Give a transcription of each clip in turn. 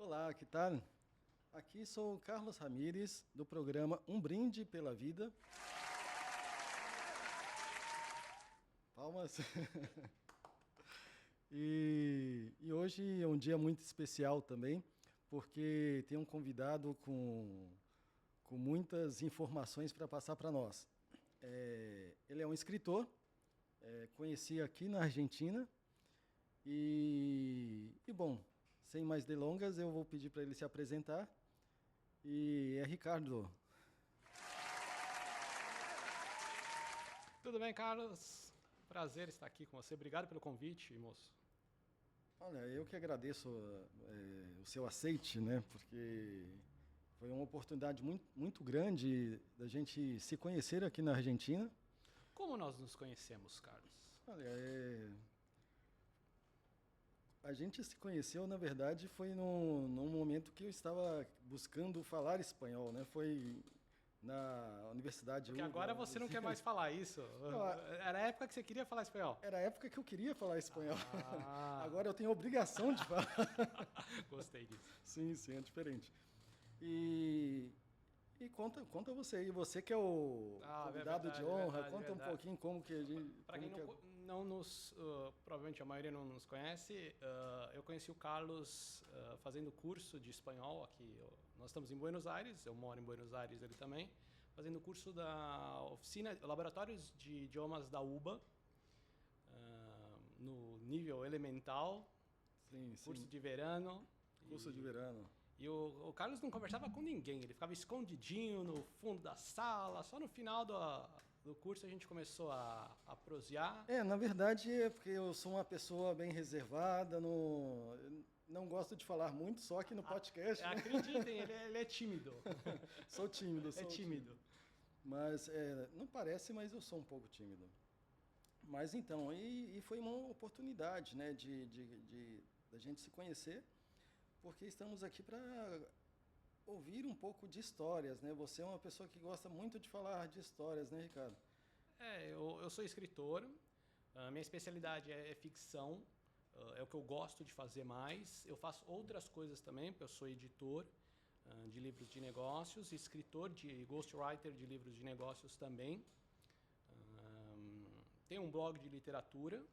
Olá, que tal? Aqui sou o Carlos Ramírez, do programa Um Brinde pela Vida. Palmas. E hoje é um dia muito especial também, porque tem um convidado com muitas informações para passar para nós. Ele é um escritor, conheci aqui na Argentina, bom, sem mais delongas, eu vou pedir para ele se apresentar. E é Ricardo. Tudo bem, Carlos? Prazer estar aqui com você. Obrigado pelo convite, moço. Olha, eu que agradeço o seu aceite, né? Porque foi uma oportunidade muito grande da gente se conhecer aqui na Argentina. Como nós nos conhecemos, Carlos? Olha, a gente se conheceu, na verdade, foi num momento que eu estava buscando falar espanhol, né? Foi na Universidade Porque UBA. agora você não quer mais falar isso. Era a época que você queria falar espanhol. Era a época que eu queria falar espanhol. Ah. Agora eu tenho obrigação de falar. Gostei disso. Sim, é diferente. E conta você aí, você que é o convidado de honra, conta um pouquinho como que a gente... Para quem não nos... provavelmente a maioria não nos conhece, eu conheci o Carlos fazendo curso de espanhol aqui. Nós estamos em Buenos Aires, eu moro em Buenos Aires, ele também, fazendo curso da oficina, Laboratórios de Idiomas da UBA, no nível elemental, curso de verano. Curso de verano. E o Carlos não conversava com ninguém, ele ficava escondidinho no fundo da sala, só no final do curso a gente começou a prosear. Na verdade é porque eu sou uma pessoa bem reservada, não gosto de falar muito, só aqui no podcast. Né? Acreditem, ele é tímido. Sou tímido. É tímido. Mas não parece, mas eu sou um pouco tímido. Mas então, e foi uma oportunidade, né, da gente se conhecer, porque estamos aqui para ouvir um pouco de histórias, né? Você é uma pessoa que gosta muito de falar de histórias, né, Ricardo? Eu sou escritor, a minha especialidade é ficção, é o que eu gosto de fazer mais. Eu faço outras coisas também, porque eu sou editor de livros de negócios, escritor de ghostwriter de livros de negócios também. Tenho um blog de literatura,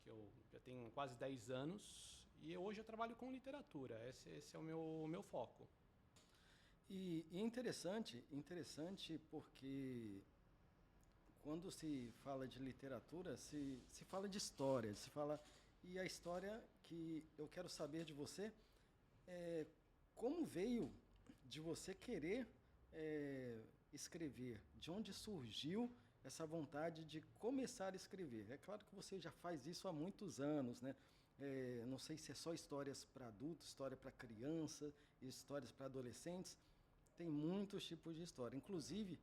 que eu já tenho quase 10 anos, e hoje eu trabalho com literatura, esse é o meu foco. E interessante porque quando se fala de literatura, se fala de história, e a história que eu quero saber de você é como veio de você querer escrever, de onde surgiu essa vontade de começar a escrever. É claro que você já faz isso há muitos anos, né? Não sei se é só histórias para adultos, história para criança, histórias para adolescentes. Tem muitos tipos de história. Inclusive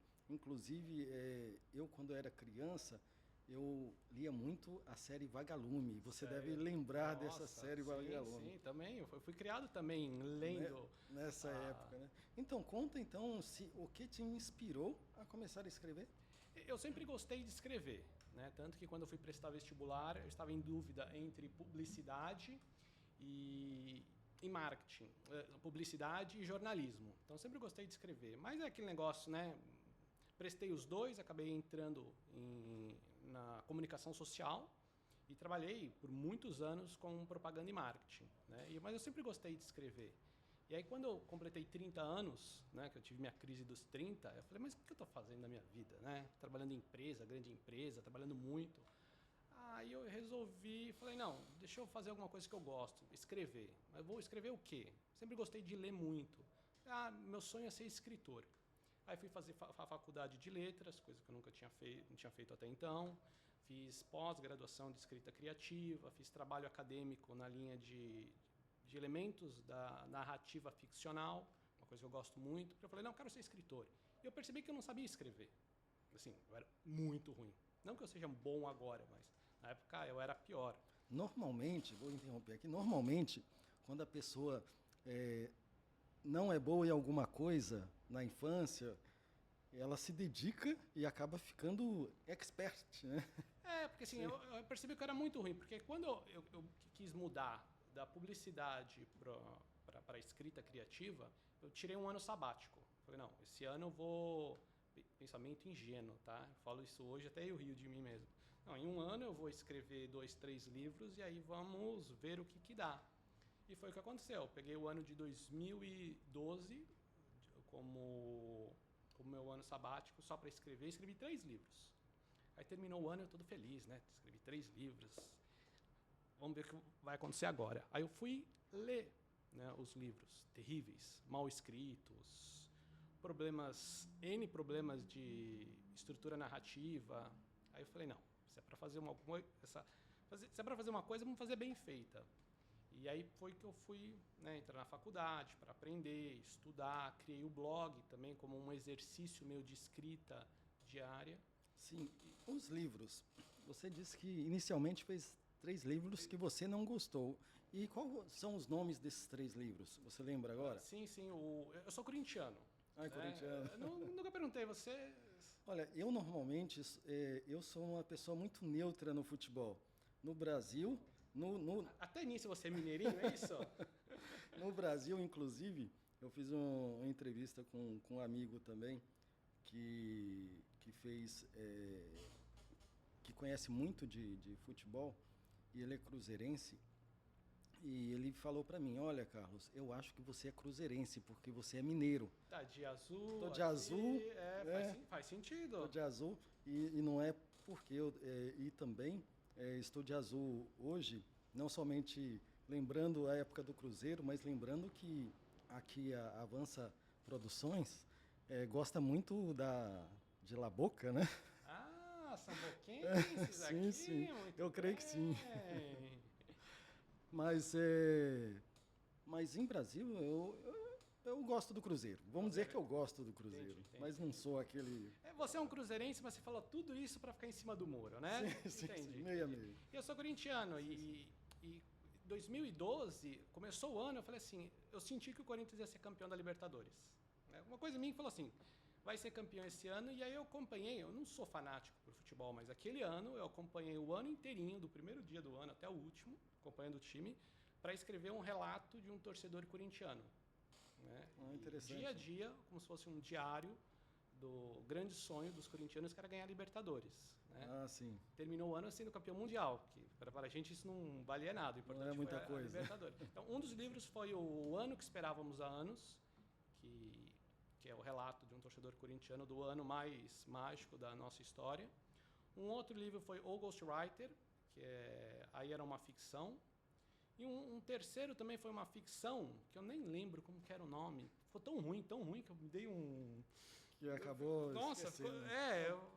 eu quando era criança, eu lia muito a série Vagalume. Você deve lembrar dessa série Vagalume. Sim, também. Eu fui criado também lendo. Nessa época, né? Então, conta o que te inspirou a começar a escrever? Eu sempre gostei de escrever, né? Tanto que quando eu fui prestar vestibular, eu estava em dúvida entre publicidade e marketing, publicidade e jornalismo. Então, eu sempre gostei de escrever. Mas é aquele negócio, né? Prestei os dois, acabei entrando na comunicação social e trabalhei por muitos anos com propaganda e marketing, né? Mas eu sempre gostei de escrever. E aí, quando eu completei 30 anos, né, que eu tive minha crise dos 30, eu falei, mas o que eu estou fazendo na minha vida? Né? Trabalhando em empresa, grande empresa, trabalhando muito. Aí eu resolvi, falei, não, deixa eu fazer alguma coisa que eu gosto, escrever. Mas vou escrever o quê? Sempre gostei de ler muito. Meu sonho é ser escritor. Aí fui fazer a faculdade de letras, coisa que eu nunca tinha feito, não tinha feito até então. Fiz pós-graduação de escrita criativa, fiz trabalho acadêmico na linha de elementos da narrativa ficcional, uma coisa que eu gosto muito. Eu falei, não, eu quero ser escritor. E eu percebi que eu não sabia escrever. Assim, eu era muito ruim. Não que eu seja bom agora, mas na época eu era pior. Normalmente, vou interromper aqui, quando a pessoa não é boa em alguma coisa na infância, ela se dedica e acaba ficando expert, né? Porque assim, eu percebi que eu era muito ruim, porque quando eu quis mudar da publicidade para a escrita criativa, eu tirei um ano sabático. Falei, não, esse ano eu vou... Pensamento ingênuo, tá? Eu falo isso hoje, até eu rio de mim mesmo. Não, em um ano eu vou escrever 2, 3 livros e aí vamos ver o que dá. E foi o que aconteceu. Eu peguei o ano de 2012 como meu ano sabático só para escrever. Escrevi 3 livros. Aí terminou o ano, eu todo feliz, né? Escrevi 3 livros. Vamos ver o que vai acontecer agora. Aí eu fui ler, né, os livros terríveis, mal escritos, N problemas de estrutura narrativa. Aí eu falei, não, se é para fazer uma coisa, vamos fazer bem feita. E aí foi que eu fui, né, entrar na faculdade para aprender, estudar, criei o blog também como um exercício meu de escrita diária. Sim, os livros. Você disse que inicialmente fez 3 livros que você não gostou. E quais são os nomes desses 3 livros? Você lembra agora? Sim, eu sou corintiano. Ah, corintiano. Nunca perguntei, você... Olha, eu normalmente, eu sou uma pessoa muito neutra no futebol. No Brasil, Até nisso você é mineirinho, é isso? No Brasil, inclusive, eu fiz uma entrevista com um amigo também, que fez, que conhece muito de futebol, e ele é cruzeirense, e ele falou para mim, olha, Carlos, eu acho que você é cruzeirense, porque você é mineiro. Tá de azul. Tô de aqui, azul. Faz sentido. Tô de azul, e não é porque eu... e também estou de azul hoje, não somente lembrando a época do Cruzeiro, mas lembrando que aqui a Avança Produções gosta muito de La Boca, né? Ah, são boquenses sim, aqui? sim. Muito Eu creio que sim. Mas em Brasil eu gosto do Cruzeiro. Vamos dizer que eu gosto do Cruzeiro, entendi. mas não sou aquele... Você é um cruzeirense, mas você falou tudo isso para ficar em cima do muro, né? Sim, Entendi. sim, meio a meio. Eu sou corintiano e 2012, começou o ano, eu falei assim, eu senti que o Corinthians ia ser campeão da Libertadores. Uma coisa em mim falou assim, vai ser campeão esse ano, e aí eu acompanhei, eu não sou fanático por futebol, mas aquele ano eu acompanhei o ano inteirinho, do primeiro dia do ano até o último, acompanhando o time, para escrever um relato de um torcedor corintiano. Né? Interessante. Dia a dia, como se fosse um diário do grande sonho dos corintianos, que era ganhar a Libertadores. Né? Ah, sim. Terminou o ano sendo campeão mundial, que para a gente isso não valia nada, o importante não é muita foi coisa. a Libertadores. Então, um dos livros foi o Ano que Esperávamos há Anos, que é o relato de um torcedor corintiano do ano mais mágico da nossa história. Um outro livro foi O Ghostwriter, aí era uma ficção. E um terceiro também foi uma ficção, que eu nem lembro como que era o nome. Ficou tão ruim, que eu me dei um... Que acabou Nossa, esquecendo.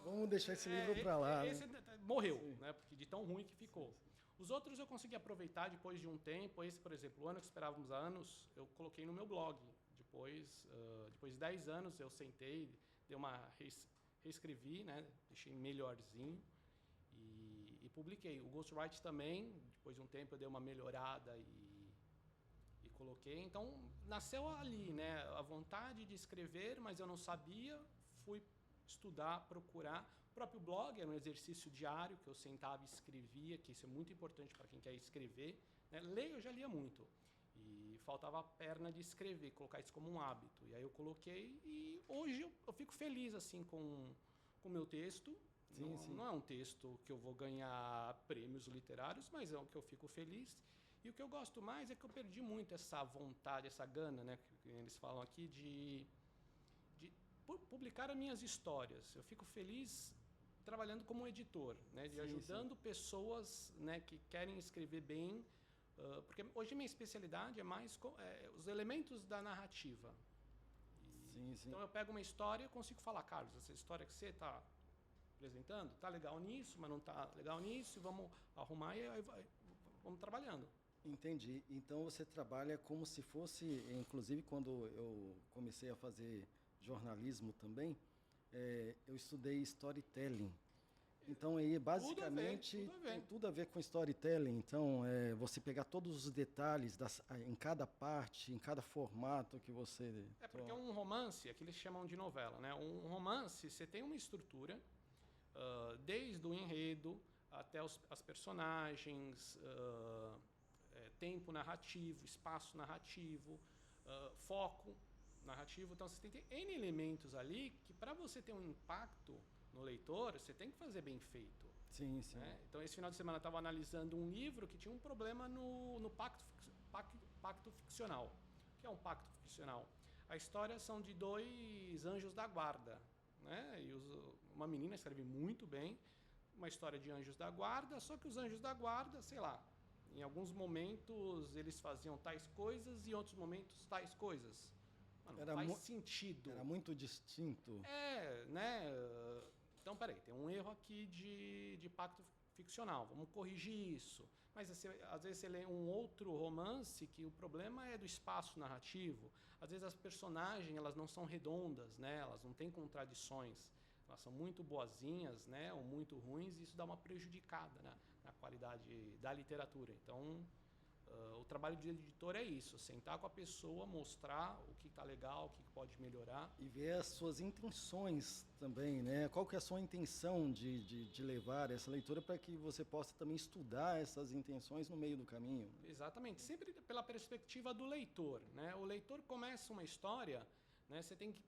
Vamos deixar esse livro para lá. Esse morreu, né? Porque de tão ruim que ficou. Os outros eu consegui aproveitar depois de um tempo. Esse, por exemplo, O Ano que Esperávamos há Anos, eu coloquei no meu blog. Depois de 10 anos, eu sentei, reescrevi, né? Deixei melhorzinho e publiquei. O Ghostwriter também, depois de um tempo, eu dei uma melhorada e coloquei. Então, nasceu ali, né? A vontade de escrever, mas eu não sabia. Fui estudar, procurar. O próprio blog era um exercício diário que eu sentava e escrevia, que isso é muito importante para quem quer escrever. Né? Ler eu já lia muito. E faltava a perna de escrever, colocar isso como um hábito. E aí eu coloquei e hoje eu fico feliz assim com o meu texto. Não é um texto que eu vou ganhar prêmios literários, mas é o que eu fico feliz. E o que eu gosto mais é que eu perdi muito essa vontade, essa gana, né, que eles falam aqui, de publicar as minhas histórias. Eu fico feliz trabalhando como editor, né, de ajudando pessoas, né, que querem escrever bem, porque hoje minha especialidade é mais os elementos da narrativa. Então eu pego uma história e consigo falar, Carlos, essa história que você está apresentando está legal nisso, mas não está legal nisso, e vamos arrumar e aí vamos trabalhando. Entendi. Então você trabalha como se fosse, inclusive quando eu comecei a fazer jornalismo também, eu estudei storytelling. Então aí basicamente tem tudo a ver com storytelling. Então você pegar todos os detalhes em cada parte, em cada formato que você... Porque um romance, aqui eles chamam de novela, né? Um romance, você tem uma estrutura, desde o enredo até as personagens, tempo narrativo, espaço narrativo, foco narrativo. Então, você tem que ter N elementos ali que, para você ter um impacto no leitor, você tem que fazer bem feito. Sim, sim. Né? Então, esse final de semana eu estava analisando um livro que tinha um problema no pacto ficcional. O que é um pacto ficcional? A história são de 2 anjos da guarda. Né? E uma menina escreve muito bem uma história de anjos da guarda, só que os anjos da guarda, sei lá, em alguns momentos eles faziam tais coisas e em outros momentos tais coisas. Mano, não faz sentido. Era muito distinto. Né? Então, peraí, tem um erro aqui de pacto ficcional, vamos corrigir isso. Mas às vezes você lê um outro romance que o problema é do espaço narrativo. Às vezes as personagens elas não são redondas, né? Elas não têm contradições. Elas são muito boazinhas, né? Ou muito ruins, e isso dá uma prejudicada, né? Na qualidade da literatura. Então, o trabalho de editor é isso, sentar com a pessoa, mostrar o que está legal, o que pode melhorar. E ver as suas intenções também, né? Qual que é a sua intenção de levar essa leitura para que você possa também estudar essas intenções no meio do caminho. Exatamente, sempre pela perspectiva do leitor, né? O leitor começa uma história, né? Você tem que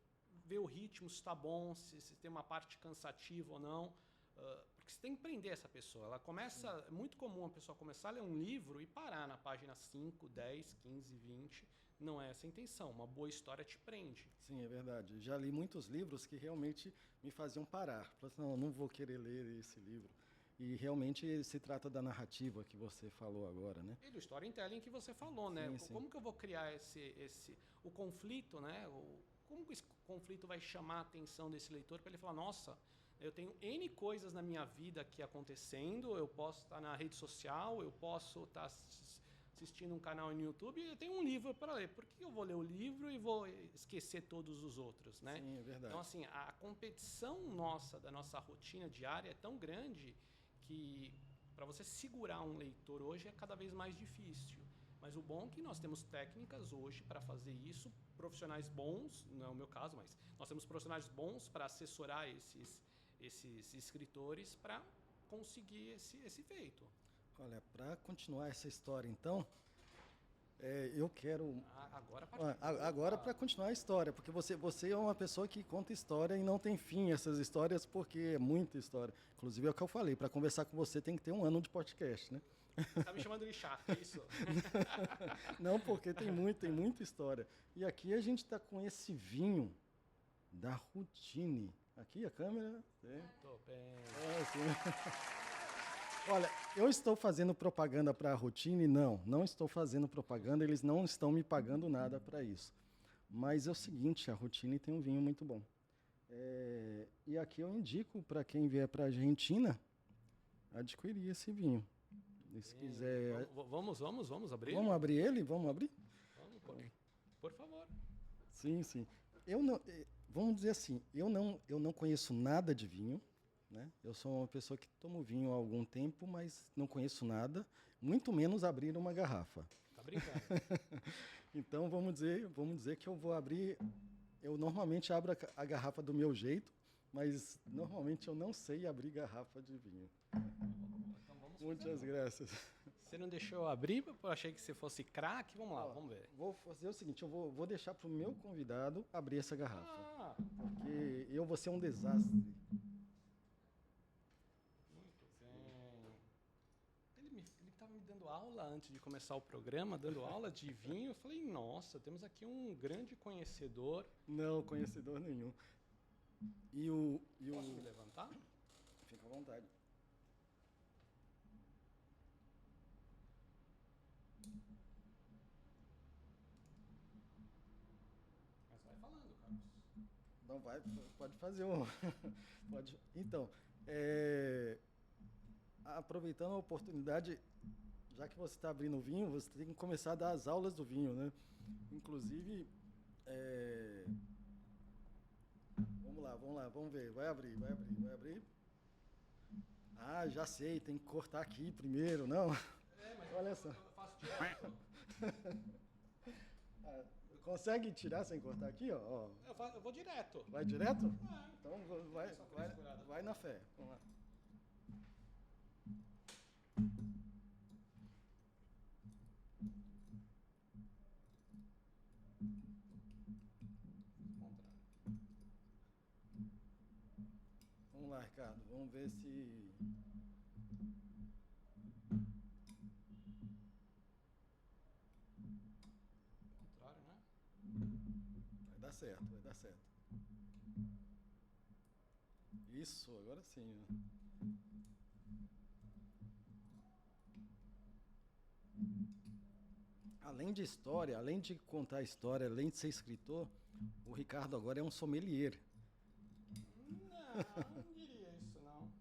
ver o ritmo, se está bom, se tem uma parte cansativa ou não. Porque você tem que prender essa pessoa. Ela começa, é muito comum a pessoa começar a ler um livro e parar na página 5, 10, 15, 20. Não é essa a intenção. Uma boa história te prende. Sim, é verdade. Já li muitos livros que realmente me faziam parar. Falei assim, não vou querer ler esse livro. E realmente se trata da narrativa que você falou agora, né? E do storytelling que você falou, né? Sim. Como que eu vou criar o conflito, né? Como que esse conflito vai chamar a atenção desse leitor para ele falar, nossa, eu tenho N coisas na minha vida aqui acontecendo, eu posso estar na rede social, eu posso estar assistindo um canal no YouTube e eu tenho um livro para ler. Por que eu vou ler o livro e vou esquecer todos os outros, né? Sim, é verdade. Então, assim, a competição da nossa rotina diária é tão grande que para você segurar um leitor hoje é cada vez mais difícil. Mas o bom é que nós temos técnicas hoje para fazer isso, profissionais bons, não é o meu caso, mas nós temos profissionais bons para assessorar esses escritores para conseguir esse feito. Olha, para continuar essa história, então, eu quero... Agora para continuar a história, porque você é uma pessoa que conta história e não tem fim essas histórias, porque é muita história. Inclusive é o que eu falei, para conversar com você tem que ter 1 ano de podcast, né? Você está me chamando de chato, é isso? Não, porque tem muita história. E aqui a gente está com esse vinho da Routine. Aqui a câmera... Tô bem. Sim. Olha, eu estou fazendo propaganda para a Routine? Não estou fazendo propaganda, eles não estão me pagando nada para isso. Mas é o seguinte, a Routine tem um vinho muito bom. E aqui eu indico para quem vier para a Argentina adquirir esse vinho. Se quiser... Vamos abrir? Vamos abrir ele? Vamos abrir? Vamos, por favor. Sim. Vamos dizer assim, eu não conheço nada de vinho, né? Eu sou uma pessoa que tomo vinho há algum tempo, mas não conheço nada, muito menos abrir uma garrafa. Tá brincando? Então vamos dizer que eu vou abrir. Eu normalmente abro a garrafa do meu jeito, mas normalmente eu não sei abrir garrafa de vinho. Então vamos Muitas graças. Você não deixou eu abrir? Eu achei que você fosse craque. Vamos lá, vamos ver. Vou fazer o seguinte, eu vou deixar para o meu convidado abrir essa garrafa. Porque eu vou ser um desastre. Muito bem. Ele estava me dando aula antes de começar o programa, dando aula de vinho. Eu falei, nossa, temos aqui um grande conhecedor. Não, conhecedor nenhum. Posso me levantar? Fica à vontade. Mas vai falando, Carlos. Não vai, pode fazer um. Pode. Então, aproveitando a oportunidade, já que você está abrindo o vinho, você tem que começar a dar as aulas do vinho, né? Inclusive, vamos lá, vamos ver. Vai abrir. Ah, já sei, tem que cortar aqui primeiro, não? Mas olha só. Eu faço direto. Consegue tirar sem cortar aqui, ó? Eu vou direto. Vai direto? Então vai na fé. Vamos lá. Vamos ver se... Contrário, né? Vai dar certo, vai dar certo. Isso, agora sim. Além de história, além de contar história, além de ser escritor, o Ricardo agora é um sommelier. Não diria isso, não.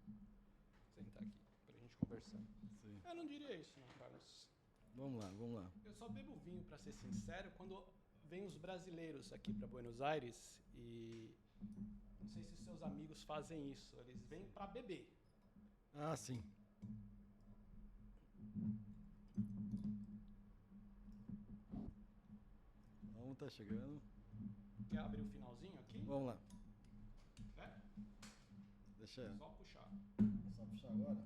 Vou sentar aqui pra gente conversar. Sim. Eu não diria isso, não, Carlos. Vamos lá, vamos lá. Eu só bebo vinho, pra ser sincero, quando vem os brasileiros aqui pra Buenos Aires e não sei se os seus amigos fazem isso. Eles vêm pra beber. Ah, sim. Vamos, tá chegando. Quer abrir o finalzinho aqui? Vamos lá. É? Deixa Só puxar. só puxar agora.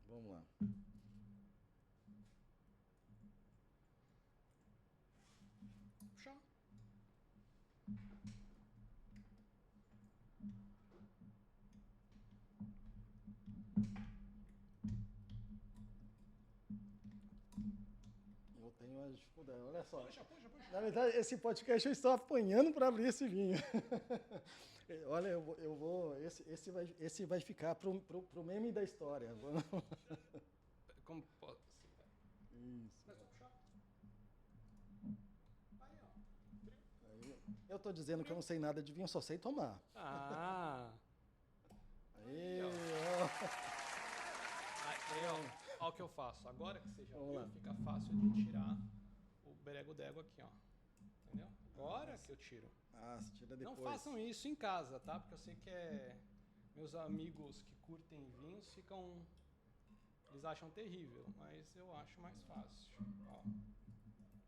Vamos lá. Puxar. Eu tenho uma dificuldade, olha só. Puxa. Na verdade, esse podcast eu estou apanhando para abrir esse vinho. Olha, eu vou. Esse vai ficar pro meme da história. Como posso? Isso. É só puxar. Aí, ó. Aí, eu estou dizendo que eu não sei nada de vinho, só sei tomar. Ah. Aí, Aí, ó. ó. Aí, ó o que eu faço. Agora que você já Vamos viu, lá. fica fácil de tirar o berego-dego aqui, ó. Entendeu? Agora que eu tiro. Ah, se tira depois. Não façam isso em casa, tá? Porque eu sei que meus amigos que curtem vinhos ficam... Eles acham terrível, mas eu acho mais fácil. Ó.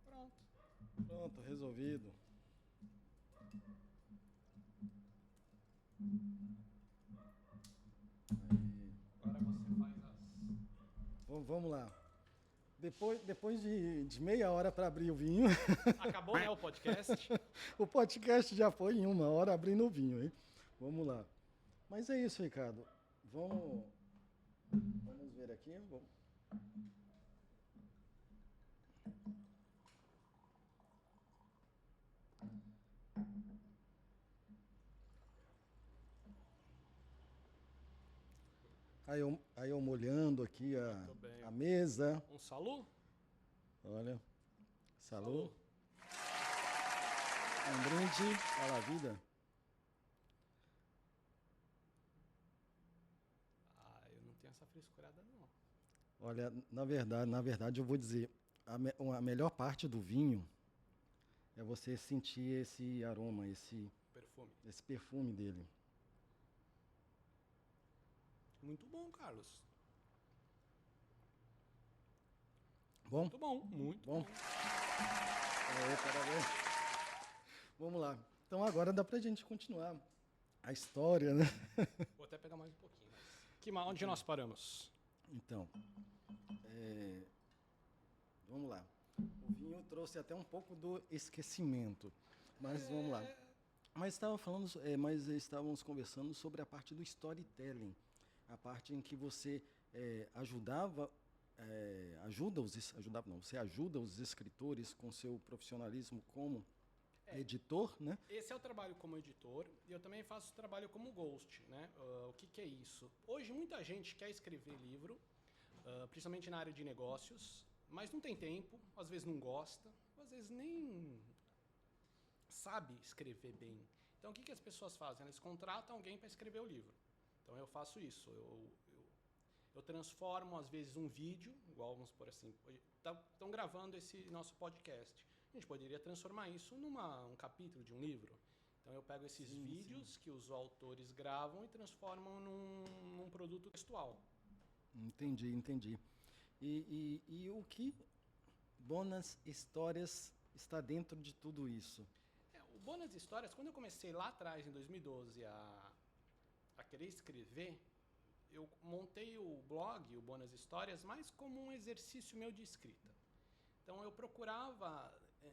Pronto. Pronto, resolvido. Aí. Agora você faz as... Vamos lá. Depois de meia hora para abrir o vinho, Acabou, né, o podcast? o podcast já foi em 1 hora abrindo o vinho, hein? Vamos lá. Mas é isso, Ricardo. Vamos ver aqui. Aí eu molhando aqui Muito bem. a mesa. Um salu? Olha. Salud. Um brinde para a vida. Ah, eu não tenho essa frescurada, não. Olha, na verdade eu vou dizer, a melhor parte do vinho é você sentir esse aroma, esse perfume dele. Muito bom, Carlos. Bom? Muito bom, muito bom. Aê, parabéns. Vamos lá. Então agora dá pra gente continuar a história, né? Vou até pegar mais um pouquinho. Onde nós paramos? Então, vamos lá. O vinho trouxe até um pouco do esquecimento, mas vamos lá. Mas estávamos conversando sobre a parte do storytelling, a parte em que você você ajuda os escritores com seu profissionalismo como editor, né? Esse é o trabalho como editor e eu também faço trabalho como ghost, né? O que é isso? Hoje muita gente quer escrever livro, principalmente na área de negócios, mas não tem tempo, às vezes não gosta, às vezes nem sabe escrever bem. Então o que as pessoas fazem? Elas contratam alguém para escrever o livro. Então eu faço isso, eu transformo às vezes um vídeo, igual vamos por assim, estão gravando esse nosso podcast. A gente poderia transformar isso um capítulo de um livro. Então eu pego esses vídeos que os autores gravam e transformam num produto textual. Entendi. E o que Boas Histórias está dentro de tudo isso? O Boas Histórias, quando eu comecei lá atrás, em 2012, a querer escrever, eu montei o blog, o Boas Histórias, mais como um exercício meu de escrita. Então eu procurava,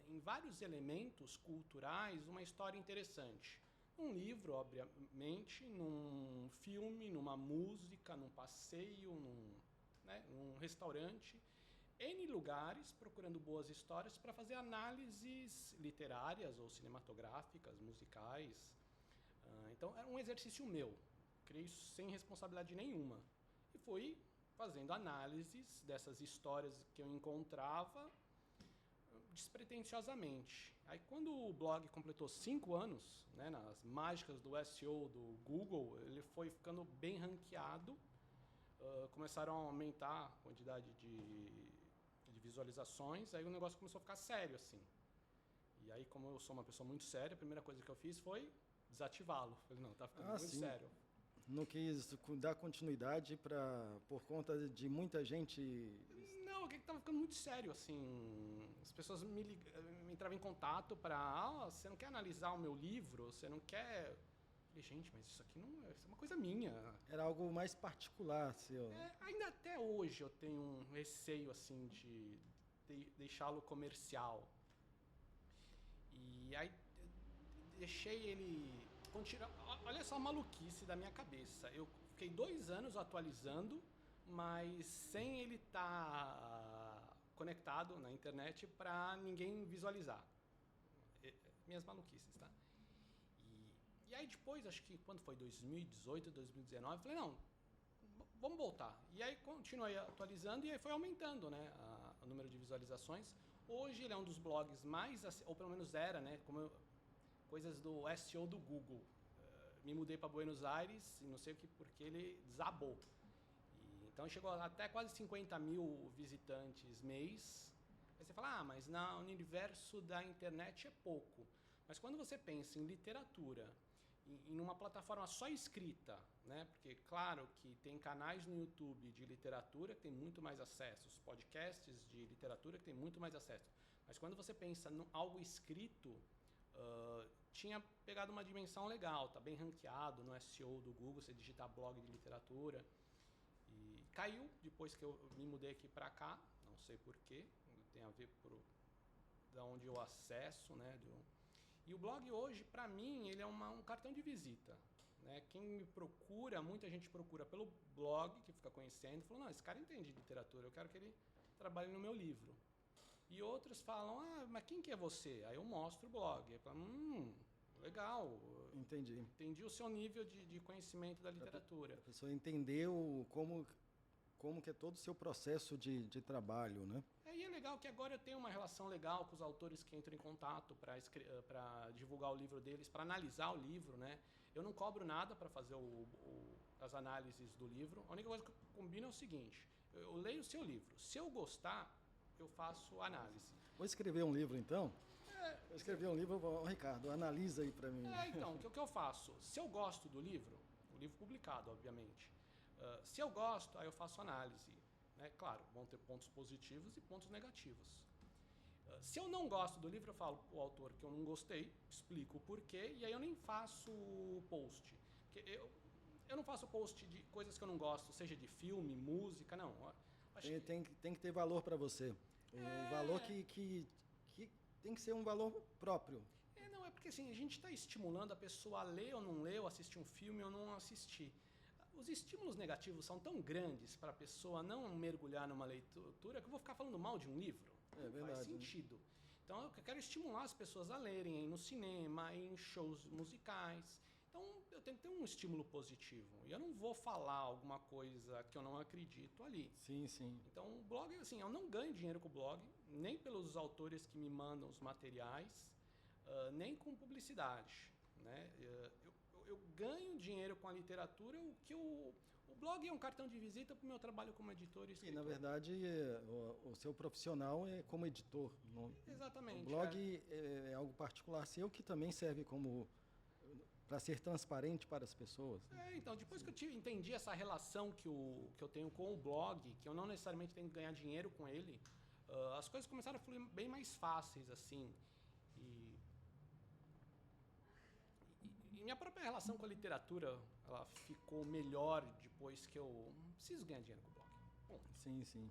em vários elementos culturais, uma história interessante. Num livro, obviamente, num filme, numa música, num passeio, num restaurante, N lugares procurando boas histórias para fazer análises literárias ou cinematográficas, musicais. Então era um exercício meu, criei isso sem responsabilidade nenhuma. E fui fazendo análises dessas histórias que eu encontrava despretensiosamente. Aí quando o blog completou 5 anos, né, nas mágicas do SEO do Google, ele foi ficando bem ranqueado, começaram a aumentar a quantidade de visualizações, aí o negócio começou a ficar sério, assim. E aí, como eu sou uma pessoa muito séria, a primeira coisa que eu fiz foi desativá-lo. Falei, não, tá ficando muito sim. sério. Não quis dar continuidade por conta de muita gente... Não, o que estava ficando muito sério, assim. As pessoas me entravam em contato para, você não quer analisar o meu livro? Você não quer... Eu falei, gente, mas isso aqui não isso é uma coisa minha. Era algo mais particular, seu. Ainda até hoje eu tenho um receio, assim, de deixá-lo comercial. E aí deixei ele... Olha só a maluquice da minha cabeça. Eu fiquei 2 anos atualizando, mas sem ele estar conectado na internet para ninguém visualizar. Minhas maluquices, tá? E aí depois, acho que quando foi 2018, 2019, eu falei, não, vamos voltar. E aí continuei atualizando e aí foi aumentando, né, o número de visualizações. Hoje ele é um dos blogs mais, ou pelo menos era, né, coisas do SEO do Google. Me mudei para Buenos Aires e não sei porque ele desabou. Então chegou até quase 50 mil visitantes mês. Aí você fala, mas no universo da internet é pouco. Mas quando você pensa em literatura, em uma plataforma só escrita, né? Porque claro que tem canais no YouTube de literatura que tem muito mais acessos, podcasts de literatura que tem muito mais acesso. Mas quando você pensa em algo escrito, tinha pegado uma dimensão legal, tá bem ranqueado no SEO do Google, você digitar blog de literatura. E caiu depois que eu me mudei aqui para cá, não sei porquê, tem a ver da onde eu acesso, né? E o blog hoje, para mim, ele é um cartão de visita. Né? Quem me procura, muita gente procura pelo blog, que fica conhecendo, falou, não, esse cara entende de literatura, eu quero que ele trabalhe no meu livro. E outros falam, mas quem que é você? Aí eu mostro o blog. Aí falam, legal. Entendi o seu nível de conhecimento da literatura. A pessoa entendeu como que é todo o seu processo de trabalho, né? E é legal que agora eu tenho uma relação legal com os autores que entram em contato para divulgar o livro deles, para analisar o livro, né? Eu não cobro nada para fazer as análises do livro. A única coisa que eu combino é o seguinte, eu leio o seu livro. Se eu gostar, eu faço análise. Vou escrever um livro, então? Vou escrever um livro, Ricardo, analisa aí para mim. Então, o que eu faço? Se eu gosto do livro, o livro publicado, obviamente, se eu gosto, aí eu faço análise. Né? Claro, vão ter pontos positivos e pontos negativos. Se eu não gosto do livro, eu falo o autor que eu não gostei, explico o porquê, e aí eu nem faço post. Porque eu não faço post de coisas que eu não gosto, seja de filme, música, não. Tem que ter valor para você. Um valor que tem que ser um valor próprio. Não, é porque assim, a gente está estimulando a pessoa a ler ou não ler, ou assistir um filme ou não assistir. Os estímulos negativos são tão grandes para a pessoa não mergulhar numa leitura que eu vou ficar falando mal de um livro. Não faz sentido. Então eu quero estimular as pessoas a lerem, ir no cinema, ir em shows musicais. Então eu tenho que ter um estímulo positivo. E eu não vou falar alguma coisa que eu não acredito ali. Sim, sim. Então o blog, assim, eu não ganho dinheiro com o blog, nem pelos autores que me mandam os materiais, nem com publicidade. Né? Eu ganho dinheiro com a literatura, o blog é um cartão de visita para o meu trabalho como editor e escritor. E, na verdade, o seu profissional é como editor. Exatamente. O blog é algo particular seu que também serve para ser transparente para as pessoas. Então, depois que eu entendi essa relação que eu tenho com o blog, que eu não necessariamente tenho que ganhar dinheiro com ele, as coisas começaram a fluir bem mais fáceis, assim. E minha própria relação com a literatura, ela ficou melhor depois que eu não preciso ganhar dinheiro com o blog. Bom. Sim, sim.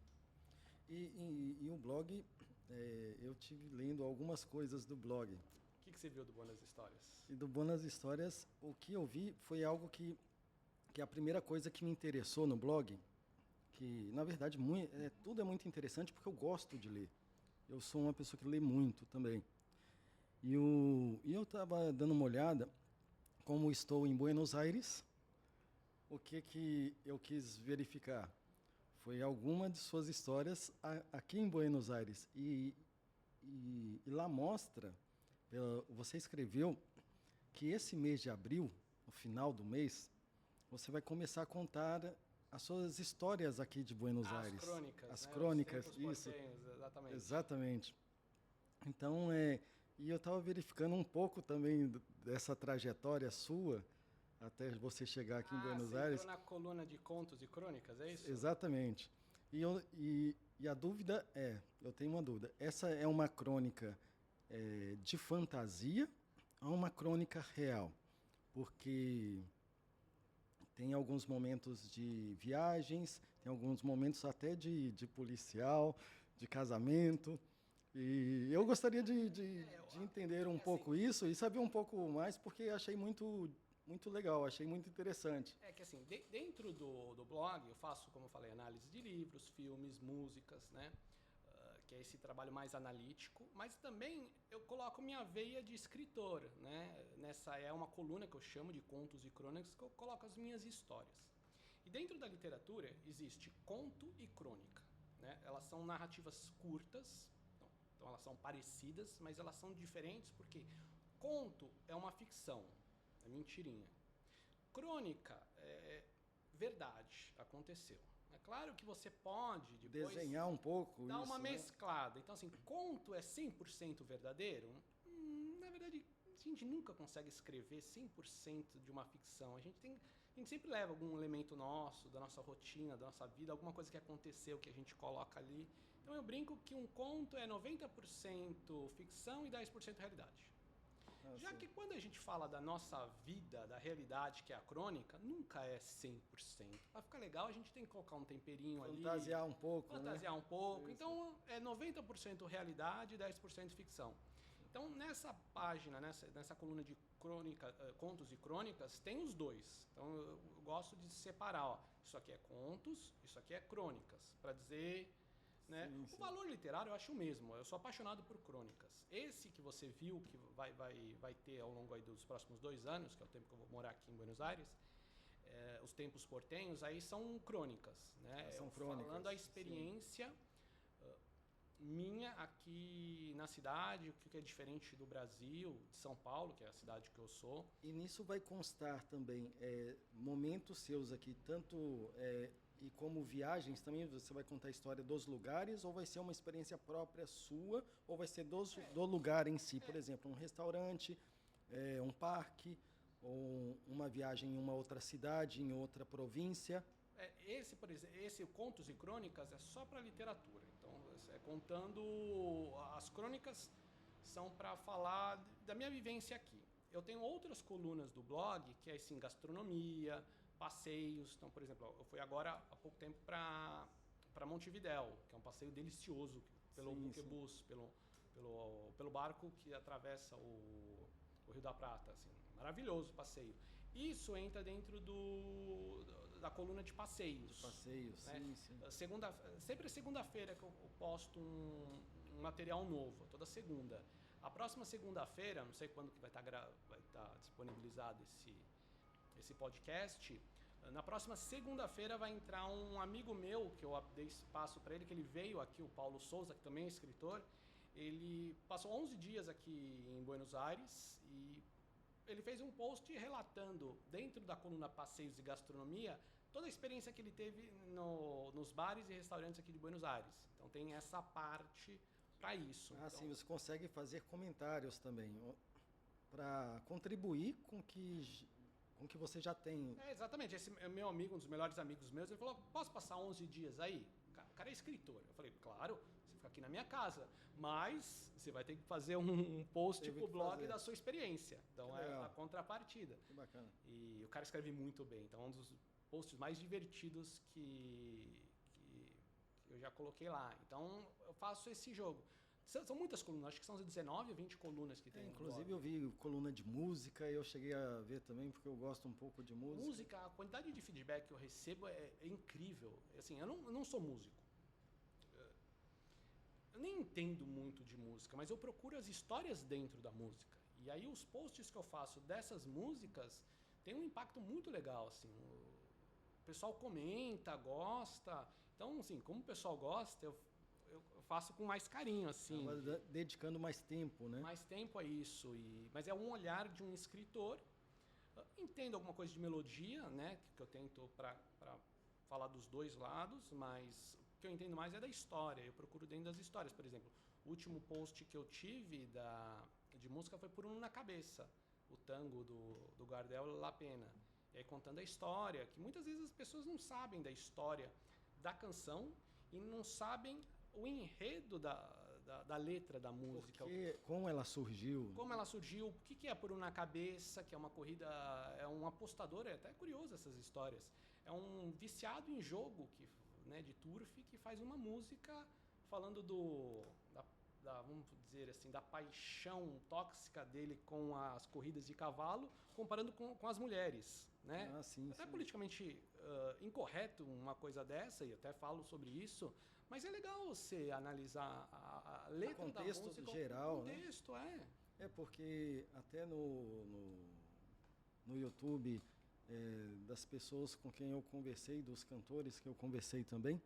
E o blog, eu tive lendo algumas coisas do blog. O que que você viu do Buenas Histórias? E do Buenas Histórias, o que eu vi foi algo que a primeira coisa que me interessou no blog, que na verdade tudo é muito interessante porque eu gosto de ler. Eu sou uma pessoa que lê muito também. E eu estava dando uma olhada, como estou em Buenos Aires, o que eu quis verificar foi alguma de suas histórias aqui em Buenos Aires. E lá mostra, você escreveu que esse mês de abril, no final do mês, você vai começar a contar as suas histórias aqui de Buenos Aires. Crônicas, as né? crônicas, Os tempos isso. portenhos, exatamente. Exatamente. Então, e eu estava verificando um pouco também dessa trajetória sua, até você chegar aqui em Buenos Aires. Entrou na coluna de contos e crônicas, é isso? Exatamente. E a dúvida eu tenho uma dúvida. Essa é uma crônica de fantasia ou uma crônica real? Porque tem alguns momentos de viagens, tem alguns momentos até de policial, de casamento. E eu gostaria de entender um pouco isso e saber um pouco mais, porque achei muito legal, achei muito interessante. É que assim, dentro do blog eu faço, como eu falei, análise de livros, filmes, músicas, né? Que é esse trabalho mais analítico, mas também eu coloco minha veia de escritor, né? Nessa é uma coluna que eu chamo de contos e crônicas, que eu coloco as minhas histórias. E dentro da literatura existe conto e crônica, né? Elas são narrativas curtas, então elas são parecidas, mas elas são diferentes porque conto é uma ficção, é mentirinha. Crônica é verdade, aconteceu. É claro que você pode depois desenhar um pouco dar isso, uma né? mesclada. Então, assim, conto é 100% verdadeiro? Na verdade, a gente nunca consegue escrever 100% de uma ficção. A gente sempre leva algum elemento nosso, da nossa rotina, da nossa vida, alguma coisa que aconteceu que a gente coloca ali. Então, eu brinco que um conto é 90% ficção e 10% realidade. Já que quando a gente fala da nossa vida, da realidade, que é a crônica, nunca é 100%. Para ficar legal, a gente tem que colocar um temperinho ali. Fantasiar um pouco, Fantasiar um pouco. Isso. Então, é 90% realidade e 10% ficção. Então, nessa página, nessa coluna de crônica, contos e crônicas, tem os dois. Então, eu gosto de separar. Ó, isso aqui é contos, isso aqui é crônicas. Para dizer... Né? Sim, o sim. valor literário eu acho o mesmo, eu sou apaixonado por crônicas. Esse que você viu, que vai ter ao longo aí dos próximos 2 anos, que é o tempo que eu vou morar aqui em Buenos Aires, os tempos portenhos, aí são crônicas. Né? São crônicas, falando a experiência minha aqui na cidade, o que é diferente do Brasil, de São Paulo, que é a cidade que eu sou. E nisso vai constar também momentos seus aqui, tanto... E como viagens também, você vai contar a história dos lugares, ou vai ser uma experiência própria sua, ou vai ser do lugar em si? Por exemplo, um restaurante, um parque, ou uma viagem em uma outra cidade, em outra província? Por exemplo, esse Contos e Crônicas é só para literatura. Então, contando... As crônicas são para falar da minha vivência aqui. Eu tenho outras colunas do blog, que é assim, gastronomia, passeios. Então, por exemplo, eu fui agora há pouco tempo para Montevidéu, que é um passeio delicioso pelo buquebus, pelo barco que atravessa o Rio da Prata. Assim, maravilhoso passeio. Isso entra dentro da coluna de passeios. Passeios, né? sim. Sempre segunda-feira que eu posto um material novo, toda segunda. A próxima segunda-feira, não sei quando que vai estar disponibilizado esse podcast. Na próxima segunda-feira vai entrar um amigo meu, que eu dei espaço para ele, que ele veio aqui, o Paulo Souza, que também é escritor. Ele passou 11 dias aqui em Buenos Aires e ele fez um post relatando, dentro da coluna Passeios e Gastronomia, toda a experiência que ele teve nos bares e restaurantes aqui de Buenos Aires. Então tem essa parte para isso. Então, sim, você consegue fazer comentários também, para contribuir com o que você já tem. Exatamente. Esse meu amigo, um dos melhores amigos meus, ele falou, posso passar 11 dias aí? O cara é escritor. Eu falei, claro, você fica aqui na minha casa, mas você vai ter que fazer um post pro blog da sua experiência. Então é a contrapartida. Que bacana. E o cara escreve muito bem. Então é um dos posts mais divertidos que eu já coloquei lá. Então eu faço esse jogo. São muitas colunas, acho que são 19 ou 20 colunas que tem. Inclusive eu vi coluna de música, eu cheguei a ver também, porque eu gosto um pouco de música. Música, a quantidade de feedback que eu recebo é incrível. Assim, eu não sou músico. Eu nem entendo muito de música, mas eu procuro as histórias dentro da música. E aí os posts que eu faço dessas músicas têm um impacto muito legal, assim. O pessoal comenta, gosta. Então, assim, como o pessoal gosta, eu faço com mais carinho, assim. Dedicando mais tempo, né? Mais tempo a isso. Mas é um olhar de um escritor. Entendo alguma coisa de melodia, né? Que eu tento para falar dos dois lados, mas o que eu entendo mais é da história. Eu procuro dentro das histórias. Por exemplo, o último post que eu tive de música foi Por Um na Cabeça, o tango do Gardel La Pena. E aí contando a história, que muitas vezes as pessoas não sabem da história da canção e não sabem o enredo da letra da música. Como ela surgiu. Como ela surgiu, o que é Por Um na Cabeça, que é uma corrida, é um apostador, é até curioso essas histórias. É um viciado em jogo, né, de turf, que faz uma música falando vamos dizer assim, da paixão tóxica dele com as corridas de cavalo, comparando com as mulheres, né? Sim, é sim. politicamente incorreto uma coisa dessa, e até falo sobre isso, mas é legal você analisar a letra da música. Contexto geral, contexto, né? É porque até no YouTube, das pessoas com quem eu conversei, dos cantores que eu conversei também,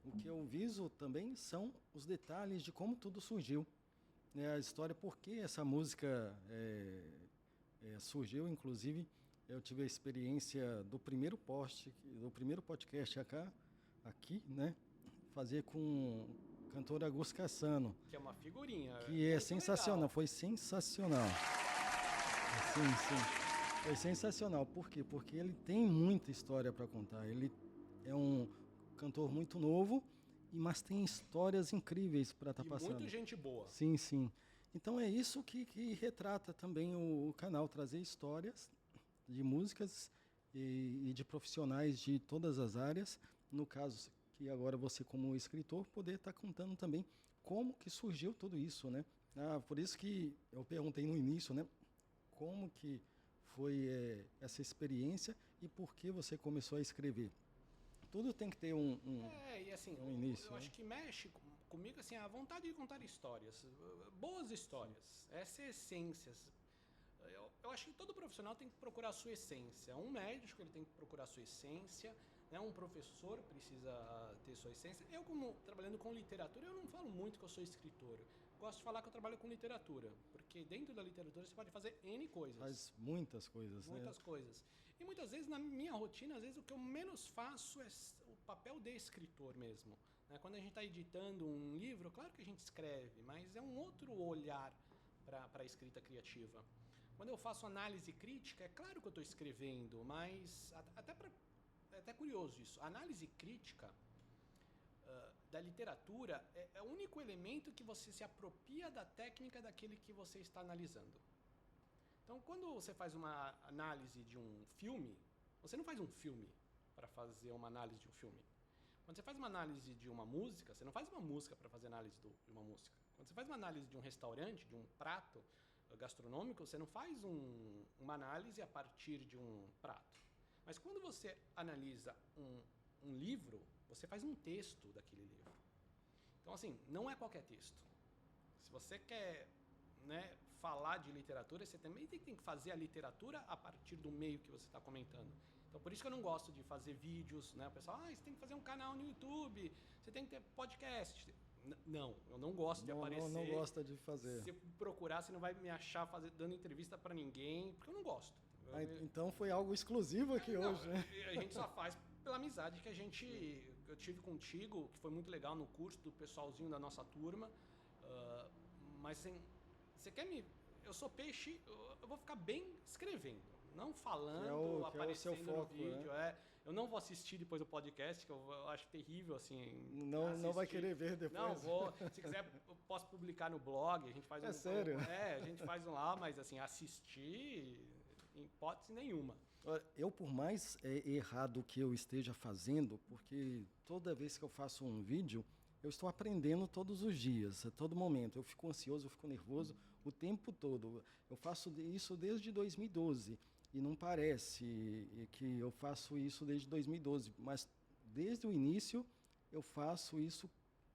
o que eu viso também são os detalhes de como tudo surgiu, né? A história, por que essa música surgiu. Inclusive, eu tive a experiência do primeiro podcast aqui, né? Fazer com o cantor Augusto Cassano. Que é uma figurinha. Que é sensacional, legal. Foi sensacional. Sim. Foi sensacional. Por quê? Porque ele tem muita história para contar. Ele é um cantor muito novo, mas tem histórias incríveis para estar passando. Muita gente boa. Sim. Então é isso que retrata também o canal, trazer histórias de músicas e de profissionais de todas as áreas. No caso, que agora você como escritor poder estar contando também como que surgiu tudo isso, né? Por isso que eu perguntei no início, né? Como que foi essa experiência e por que você começou a escrever. Tudo tem que ter e assim, um início. Eu acho que mexe comigo assim, a vontade de contar histórias, boas histórias. Essa é a essência. Eu acho que todo profissional tem que procurar a sua essência. Um médico, ele tem que procurar a sua essência, né? Um professor precisa ter sua essência. Eu, como trabalhando com literatura, eu não falo muito que eu sou escritor. Gosto de falar que eu trabalho com literatura, porque dentro da literatura você pode fazer N coisas. Faz muitas coisas, Muitas coisas. E muitas vezes, na minha rotina, às vezes o que eu menos faço é o papel de escritor mesmo. Né? Quando a gente está editando um livro, claro que a gente escreve, mas é um outro olhar para a escrita criativa. Quando eu faço análise crítica, é claro que eu estou escrevendo, mas é até curioso isso. A análise crítica da literatura é o único elemento que você se apropria da técnica daquele que você está analisando. Então, quando você faz uma análise de um filme, você não faz um filme para fazer uma análise de um filme. Quando você faz uma análise de uma música, você não faz uma música para fazer análise de uma música. Quando você faz uma análise de um restaurante, de um prato gastronômico, você não faz uma análise a partir de um prato. Mas quando você analisa um livro, você faz um texto daquele livro. Então, assim, não é qualquer texto. Se você quer, né, falar de literatura, você também tem que fazer a literatura a partir do meio que você está comentando. Então, por isso que eu não gosto de fazer vídeos, né? O pessoal, você tem que fazer um canal no YouTube, você tem que ter podcast. Não, eu não gosto de aparecer. Não gosta de fazer. Se procurar, você não vai me achar dando entrevista para ninguém, porque eu não gosto. Então foi algo exclusivo aqui hoje, né? A gente só faz pela amizade que eu tive contigo, que foi muito legal no curso do pessoalzinho da nossa turma. Mas assim, você quer eu sou peixe, eu vou ficar bem escrevendo, não falando, aparecendo no vídeo. Né? Eu não vou assistir depois do podcast, que eu acho terrível, assim. Não vai querer ver depois. Não, vou. Se quiser, eu posso publicar no blog, a gente faz um... sério? A gente faz um lá, mas assim, assistir, em hipótese nenhuma. Eu, por mais errado que eu esteja fazendo, porque toda vez que eu faço um vídeo, eu estou aprendendo todos os dias, a todo momento. Eu fico ansioso, eu fico nervoso o tempo todo. Eu faço isso desde 2012 e não parece que eu faço isso desde 2012, mas desde o início eu faço isso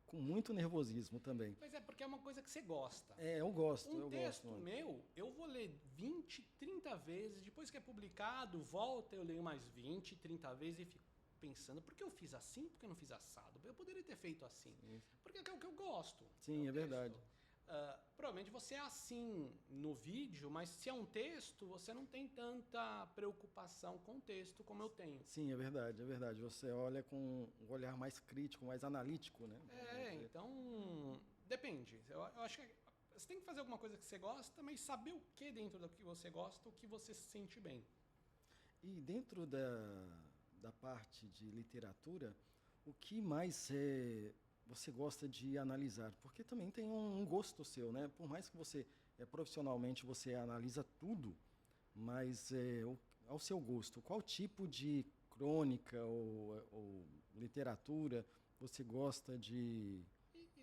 com muito nervosismo também. Mas é porque é uma coisa que você gosta. Eu gosto. Um texto gosto. meu, eu vou ler 20, 30 vezes, depois que é publicado, volta, eu leio mais 20, 30 vezes e fico pensando, por que eu fiz assim, por que eu não fiz assado? Eu poderia ter feito assim. Sim. Porque é o que eu gosto. Sim, é verdade. Provavelmente você é assim no vídeo, mas se é um texto, você não tem tanta preocupação com o texto como eu tenho. Sim, é verdade, é verdade. Você olha com um olhar mais crítico, mais analítico, né? Então, depende. Eu acho que você tem que fazer alguma coisa que você gosta, mas saber o que dentro do que você gosta, o que você se sente bem. E dentro da parte de literatura, o que mais você gosta de analisar? Porque também tem um gosto seu, né? Por mais que você, profissionalmente, você analisa tudo, mas ao seu gosto, qual tipo de crônica ou literatura você gosta de...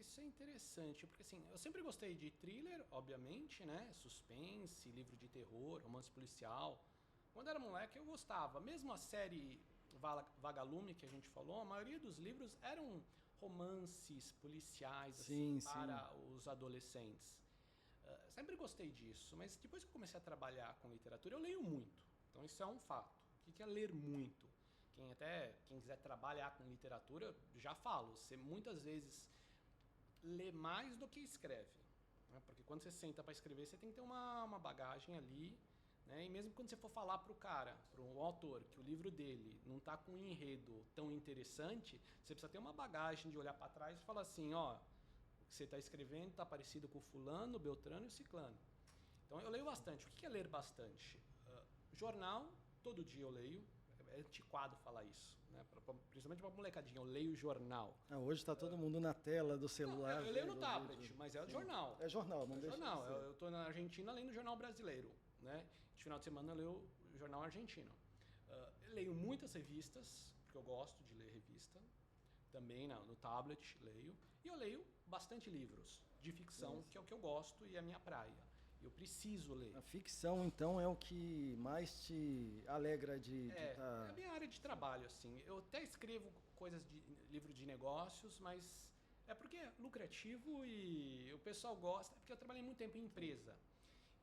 Isso é interessante, porque assim, eu sempre gostei de thriller, obviamente, né? Suspense, livro de terror, romance policial. Quando era moleque eu gostava. Mesmo a série Vagalume que a gente falou, a maioria dos livros eram romances policiais assim, para os adolescentes. Sempre gostei disso, mas depois que eu comecei a trabalhar com literatura, eu leio muito. Então isso é um fato. O que é ler muito? Quem quiser trabalhar com literatura, já falo, você muitas vezes lê mais do que escreve. Né? Porque quando você senta para escrever, você tem que ter uma bagagem ali. Né? E mesmo quando você for falar para o cara, para um autor, que o livro dele não está com um enredo tão interessante, você precisa ter uma bagagem de olhar para trás e falar assim, ó, o que você está escrevendo está parecido com o fulano, o beltrano e o ciclano. Então eu leio bastante. O que é ler bastante? Jornal, todo dia eu leio. É antiquado falar isso. Né? Principalmente para molecadinha, eu leio jornal. Hoje está todo mundo na tela do celular. Não, eu leio no tablet, mas é jornal. É jornal, não deixa jornal. de ser. Eu estou na Argentina lendo jornal brasileiro. Né? De final de semana eu leio o jornal argentino. Eu leio muitas revistas, porque eu gosto de ler revista. Também no tablet leio. E eu leio bastante livros de ficção, que é o que eu gosto e é a minha praia. Eu preciso ler. A ficção, então, é o que mais te alegra de estar... É a minha área de trabalho, assim. Eu até escrevo coisas de livro de negócios, mas é porque é lucrativo e o pessoal gosta. É porque eu trabalhei muito tempo em empresa.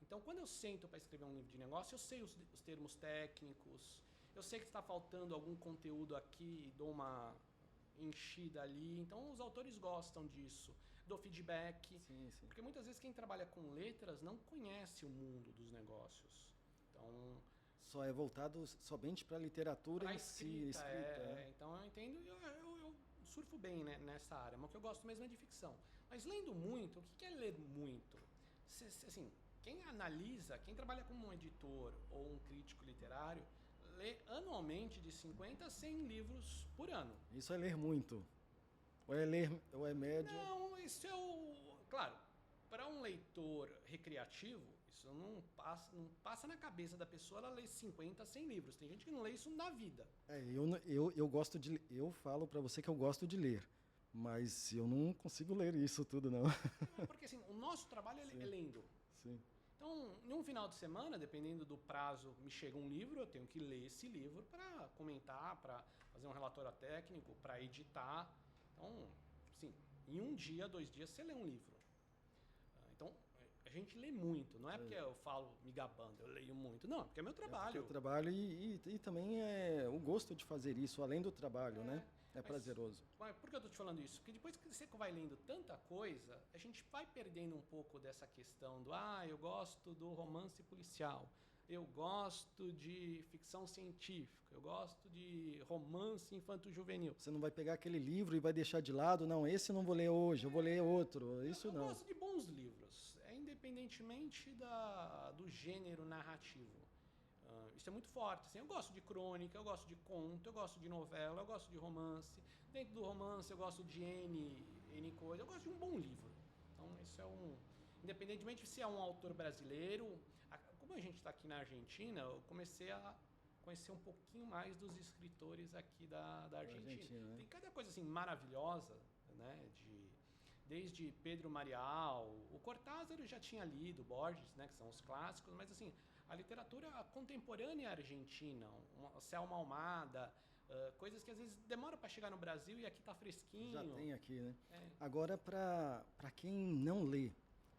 Então, quando eu sento para escrever um livro de negócio, eu sei os termos técnicos, eu sei que está faltando algum conteúdo aqui, dou uma enchida ali. Então, os autores gostam disso. Dou feedback, Sim. porque muitas vezes quem trabalha com letras não conhece o mundo dos negócios. Então, só é voltado somente para a literatura em si, escrita. Então eu entendo e eu surfo bem, né, nessa área, mas o que eu gosto mesmo é de ficção. Mas lendo muito, o que é ler muito? Assim, quem analisa, quem trabalha como um editor ou um crítico literário, lê anualmente de 50 a 100 livros por ano. Isso é ler muito. Ou é médio? Não, isso é claro, para um leitor recreativo, isso não passa na cabeça da pessoa ela ler 50, 100 livros. Tem gente que não lê isso na vida. Eu gosto de... Eu falo para você que eu gosto de ler, mas eu não consigo ler isso tudo, não. Porque assim, o nosso trabalho é lendo. Sim. Então, em um final de semana, dependendo do prazo, me chega um livro, eu tenho que ler esse livro para comentar, para fazer um relatório técnico, para editar. Então, sim, em um dia, 2 dias, você lê um livro. Então, a gente lê muito. Não é porque eu falo me gabando, eu leio muito. Não, porque é meu trabalho. É o trabalho e também é o gosto de fazer isso, além do trabalho, né? É prazeroso. Mas por que eu estou te falando isso? Porque depois que você vai lendo tanta coisa, a gente vai perdendo um pouco dessa questão do eu gosto do romance policial, eu gosto de ficção científica, eu gosto de romance infanto-juvenil. Você não vai pegar aquele livro e vai deixar de lado, não, esse eu não vou ler hoje, eu vou ler outro, isso não. Eu gosto de bons livros, independentemente do gênero narrativo. Isso é muito forte. Assim, eu gosto de crônica, eu gosto de conto, eu gosto de novela, eu gosto de romance. Dentro do romance eu gosto de N coisa. Eu gosto de um bom livro. Então isso é independentemente se é um autor brasileiro, como a gente está aqui na Argentina, eu comecei a conhecer um pouquinho mais dos escritores aqui da Argentina. Né? Tem cada coisa assim maravilhosa. né? Desde Pedro Marial, o Cortázar eu já tinha lido, Borges, né? Que são os clássicos, mas assim, a literatura contemporânea argentina, Selma Almada, coisas que às vezes demoram para chegar no Brasil e aqui está fresquinho. Já tem aqui, né? Agora, para quem não lê,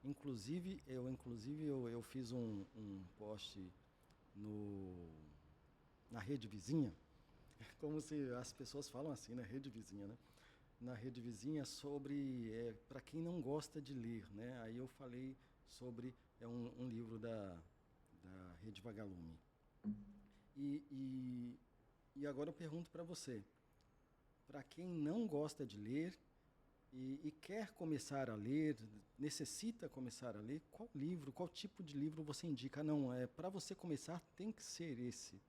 inclusive eu fiz um post na rede vizinha, como se as pessoas falam assim, né? Rede vizinha, né? Na rede vizinha sobre para quem não gosta de ler, né? Aí eu falei sobre um livro da Rede Vagalume. E agora eu pergunto para você, para quem não gosta de ler e quer começar a ler, necessita começar a ler, qual tipo de livro você indica? Não, para você começar tem que ser esse.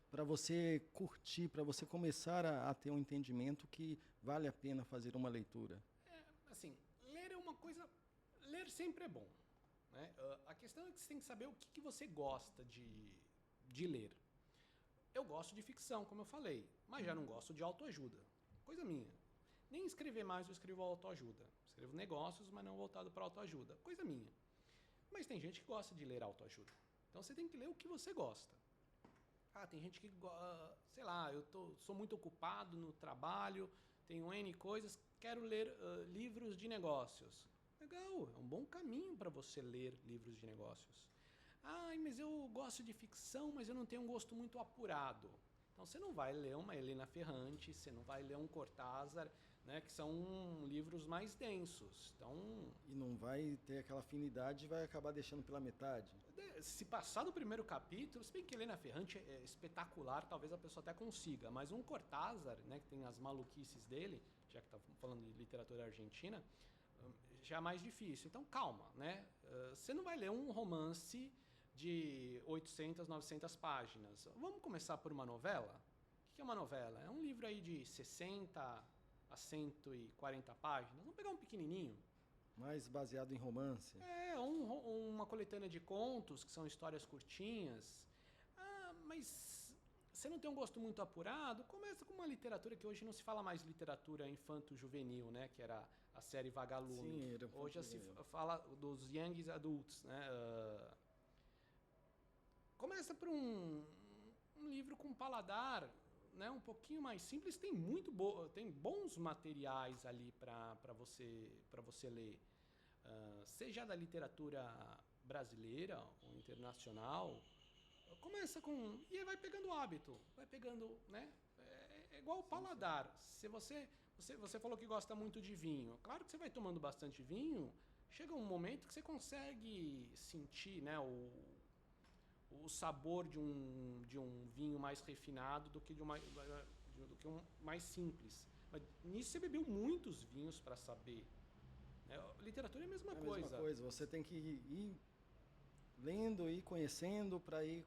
Para você curtir, para você começar a ter um entendimento que vale a pena fazer uma leitura. Assim, ler é uma coisa... Ler sempre é bom, né? A questão é que você tem que saber o que você gosta de ler. Eu gosto de ficção, como eu falei, mas já não gosto de autoajuda. Coisa minha. Nem escrever mais eu escrevo autoajuda. Escrevo negócios, mas não voltado para autoajuda. Coisa minha. Mas tem gente que gosta de ler autoajuda. Então você tem que ler o que você gosta. Tem gente que, sei lá, sou muito ocupado no trabalho, tenho N coisas, quero ler livros de negócios. Legal, é um bom caminho para você ler livros de negócios. Mas eu gosto de ficção, mas eu não tenho um gosto muito apurado. Então você não vai ler uma Helena Ferrante, você não vai ler um Cortázar, né, que são livros mais densos. Então, e não vai ter aquela afinidade e vai acabar deixando pela metade. Se passar do primeiro capítulo, se bem que Helena Ferrante é espetacular, talvez a pessoa até consiga, mas um Cortázar, né, que tem as maluquices dele, já que está falando de literatura argentina, já é mais difícil. Então calma, né? Você não vai ler um romance de 800, 900 páginas. Vamos começar por uma novela? O que é uma novela? É um livro aí de 60 a 140 páginas. Vamos pegar um pequenininho. Mais baseado em romance. Uma coletânea de contos, que são histórias curtinhas. Mas você não tem um gosto muito apurado? Começa com uma literatura que hoje não se fala mais literatura infanto-juvenil, né? Que era a série Vagalume. Sim, era hoje se fala dos young adults, né? Começa por um livro com paladar, né, um pouquinho mais simples. Tem bons materiais ali para você ler. Seja da literatura brasileira ou internacional. Começa com... E aí vai pegando o hábito. Vai pegando, né? É igual o paladar. Se você falou que gosta muito de vinho. Claro que você vai tomando bastante vinho. Chega um momento que você consegue sentir, né, o sabor de um vinho mais refinado do que um mais simples. Mas nisso você bebeu muitos vinhos para saber. Literatura é a mesma coisa. É a mesma coisa. Você tem que ir lendo e conhecendo para ir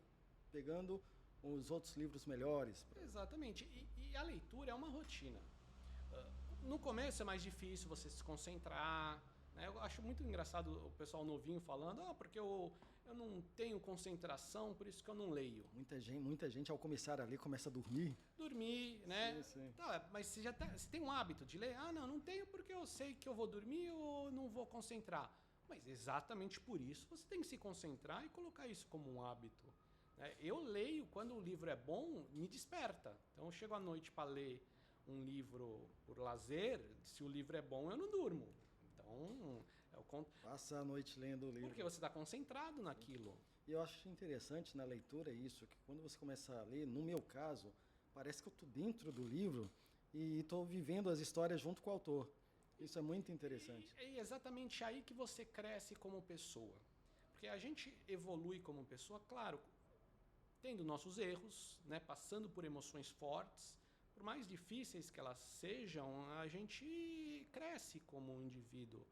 pegando os outros livros melhores. Exatamente. E a leitura é uma rotina. No começo é mais difícil você se concentrar. Eu acho muito engraçado o pessoal novinho falando, porque eu não tenho concentração, por isso que eu não leio. Muita gente ao começar a ler começa a dormir. Né? Sim. Tá, mas você tem um hábito de ler? Não tenho porque eu sei que eu vou dormir ou não vou concentrar. Mas exatamente por isso você tem que se concentrar e colocar isso como um hábito. Eu leio, quando o livro é bom, me desperta. Então eu chego à noite para ler um livro por lazer, se o livro é bom eu não durmo. Então, passa a noite lendo o livro. Porque você está concentrado naquilo. E eu acho interessante na leitura isso, que quando você começa a ler, no meu caso, parece que eu estou dentro do livro e estou vivendo as histórias junto com o autor. Isso é muito interessante. É exatamente aí que você cresce como pessoa. Porque a gente evolui como pessoa, claro, tendo nossos erros, né, passando por emoções fortes. Por mais difíceis que elas sejam, a gente cresce como um indivíduo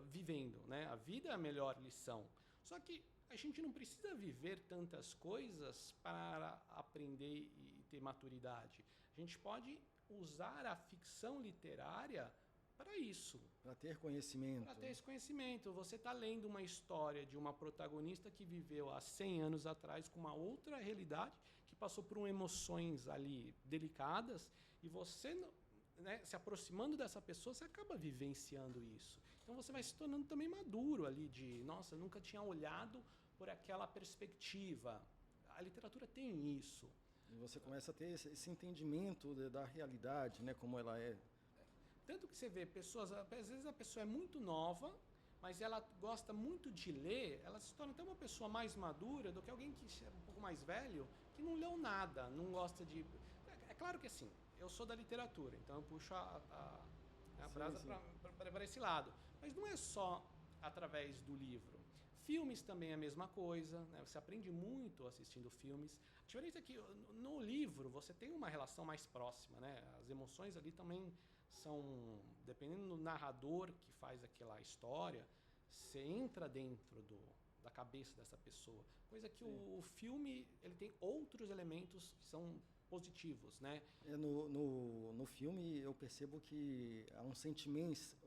vivendo, né? A vida é a melhor lição. Só que a gente não precisa viver tantas coisas para aprender e ter maturidade. A gente pode usar a ficção literária para isso. Para ter conhecimento. Para ter esse conhecimento. Você está lendo uma história de uma protagonista que viveu há 100 anos atrás com uma outra realidade, que passou por emoções ali delicadas, e você né, se aproximando dessa pessoa, você acaba vivenciando isso. Então você vai se tornando também maduro ali de, nossa, eu nunca tinha olhado por aquela perspectiva. A literatura tem isso. E você começa a ter esse entendimento da realidade, né, como ela é. Tanto que você vê pessoas, às vezes a pessoa é muito nova, mas ela gosta muito de ler, ela se torna até uma pessoa mais madura do que alguém que é um pouco mais velho, que não leu nada, não gosta de... É claro que assim, eu sou da literatura, então eu puxo a brasa para esse lado. Mas não é só através do livro. Filmes também é a mesma coisa, né? Você aprende muito assistindo filmes. A diferença é que no livro você tem uma relação mais próxima, né? As emoções ali também são, dependendo do narrador que faz aquela história, você entra dentro da cabeça dessa pessoa. Coisa que o filme ele tem outros elementos que são positivos, né? No filme eu percebo que há os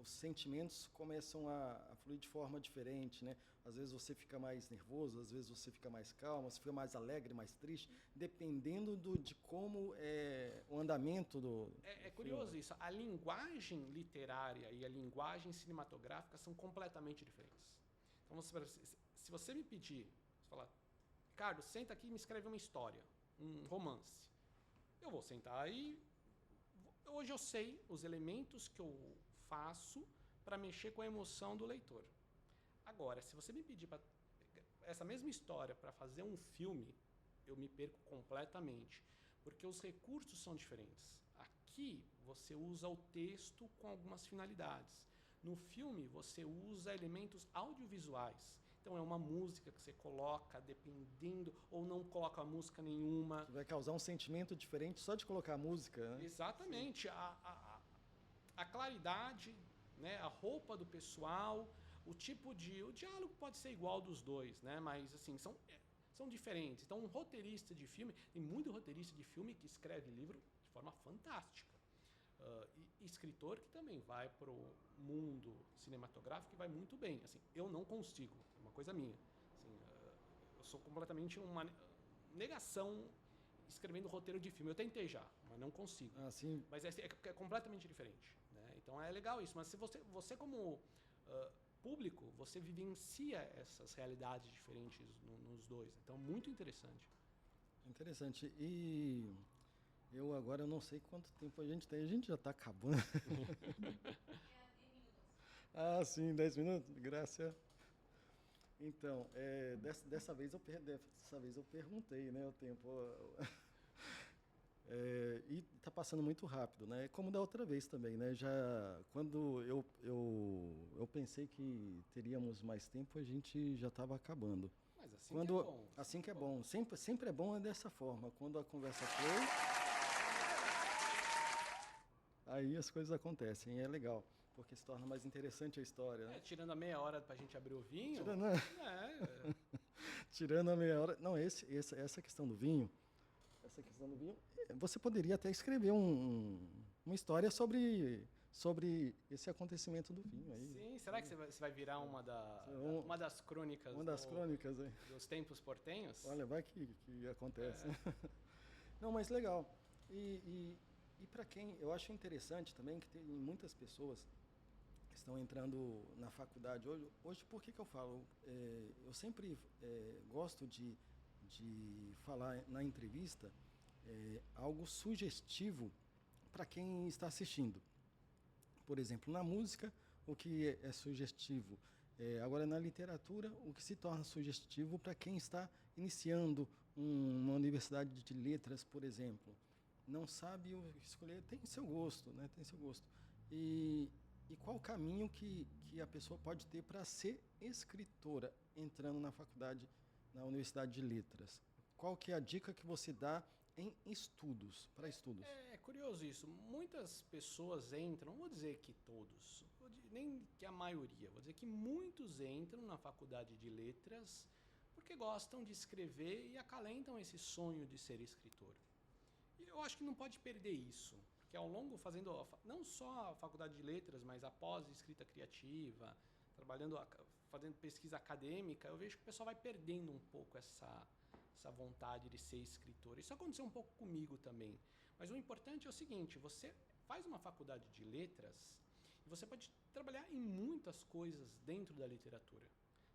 sentimentos começam a fluir de forma diferente, né? Às vezes você fica mais nervoso, às vezes você fica mais calmo, você fica mais alegre, mais triste, dependendo de como é o andamento do É curioso isso. A linguagem literária e a linguagem cinematográfica são completamente diferentes. Então, se você me pedir, você falar, Ricardo, senta aqui e me escreve uma história, um romance. Eu vou sentar e hoje eu sei os elementos que eu faço para mexer com a emoção do leitor. Agora, se você me pedir essa mesma história para fazer um filme, eu me perco completamente, porque os recursos são diferentes. Aqui você usa o texto com algumas finalidades. No filme você usa elementos audiovisuais. Então é uma música que você coloca dependendo, ou não coloca música nenhuma. Que vai causar um sentimento diferente só de colocar a música, né? Exatamente. A claridade, né? A roupa do pessoal, o diálogo pode ser igual dos dois, né? Mas assim, são diferentes. Então um roteirista de filme, tem muito roteirista de filme que escreve livro de forma fantástica. E escritor que também vai para o mundo cinematográfico e vai muito bem. Assim, eu não consigo, é uma coisa minha. Assim, eu sou completamente uma negação escrevendo roteiro de filme. Eu tentei já, mas não consigo. Assim, Mas é completamente diferente, né? Então é legal isso. Mas se você como público, você vivencia essas realidades diferentes nos dois. Então, muito interessante. interessante. E eu agora não sei quanto tempo a gente tem. A gente já está acabando. Ah, sim, 10 minutos? Graças. Então, dessa vez eu perguntei, né, o tempo. E está passando muito rápido, né? Como da outra vez também, né? Já quando eu pensei que teríamos mais tempo, a gente já estava acabando. Mas assim que é bom. Assim que é bom. Sempre é bom dessa forma. Quando a conversa flui, aí as coisas acontecem. E é legal, porque se torna mais interessante a história, né? Tirando a meia hora para a gente abrir o vinho. Tirando a meia hora. Não, essa questão do vinho. Você poderia até escrever uma história sobre esse acontecimento do vinho aí. Sim, será que você vai virar uma das crônicas? Uma das crônicas aí. Dos tempos portenhos? Olha, vai que acontece. Não, mas legal. E para quem, eu acho interessante também que tem muitas pessoas que estão entrando na faculdade hoje por que eu falo? Eu sempre gosto de falar na entrevista algo sugestivo para quem está assistindo. Por exemplo, na música, o que é sugestivo. Agora, na literatura, o que se torna sugestivo para quem está iniciando uma universidade de letras, por exemplo. Não sabe escolher, tem seu gosto, né? Tem seu gosto. E qual o caminho que a pessoa pode ter para ser escritora entrando na faculdade, na universidade de letras? Qual que é a dica que você dá em estudos, para estudos? É curioso isso. Muitas pessoas entram, não vou dizer que todos, nem que a maioria, vou dizer que muitos entram na faculdade de letras porque gostam de escrever e acalentam esse sonho de ser escritor. E eu acho que não pode perder isso, porque ao longo, fazendo não só a faculdade de letras, mas após escrita criativa, fazendo pesquisa acadêmica, eu vejo que o pessoal vai perdendo um pouco essa vontade de ser escritor. Isso aconteceu um pouco comigo também. Mas o importante é o seguinte, você faz uma faculdade de letras e você pode trabalhar em muitas coisas dentro da literatura.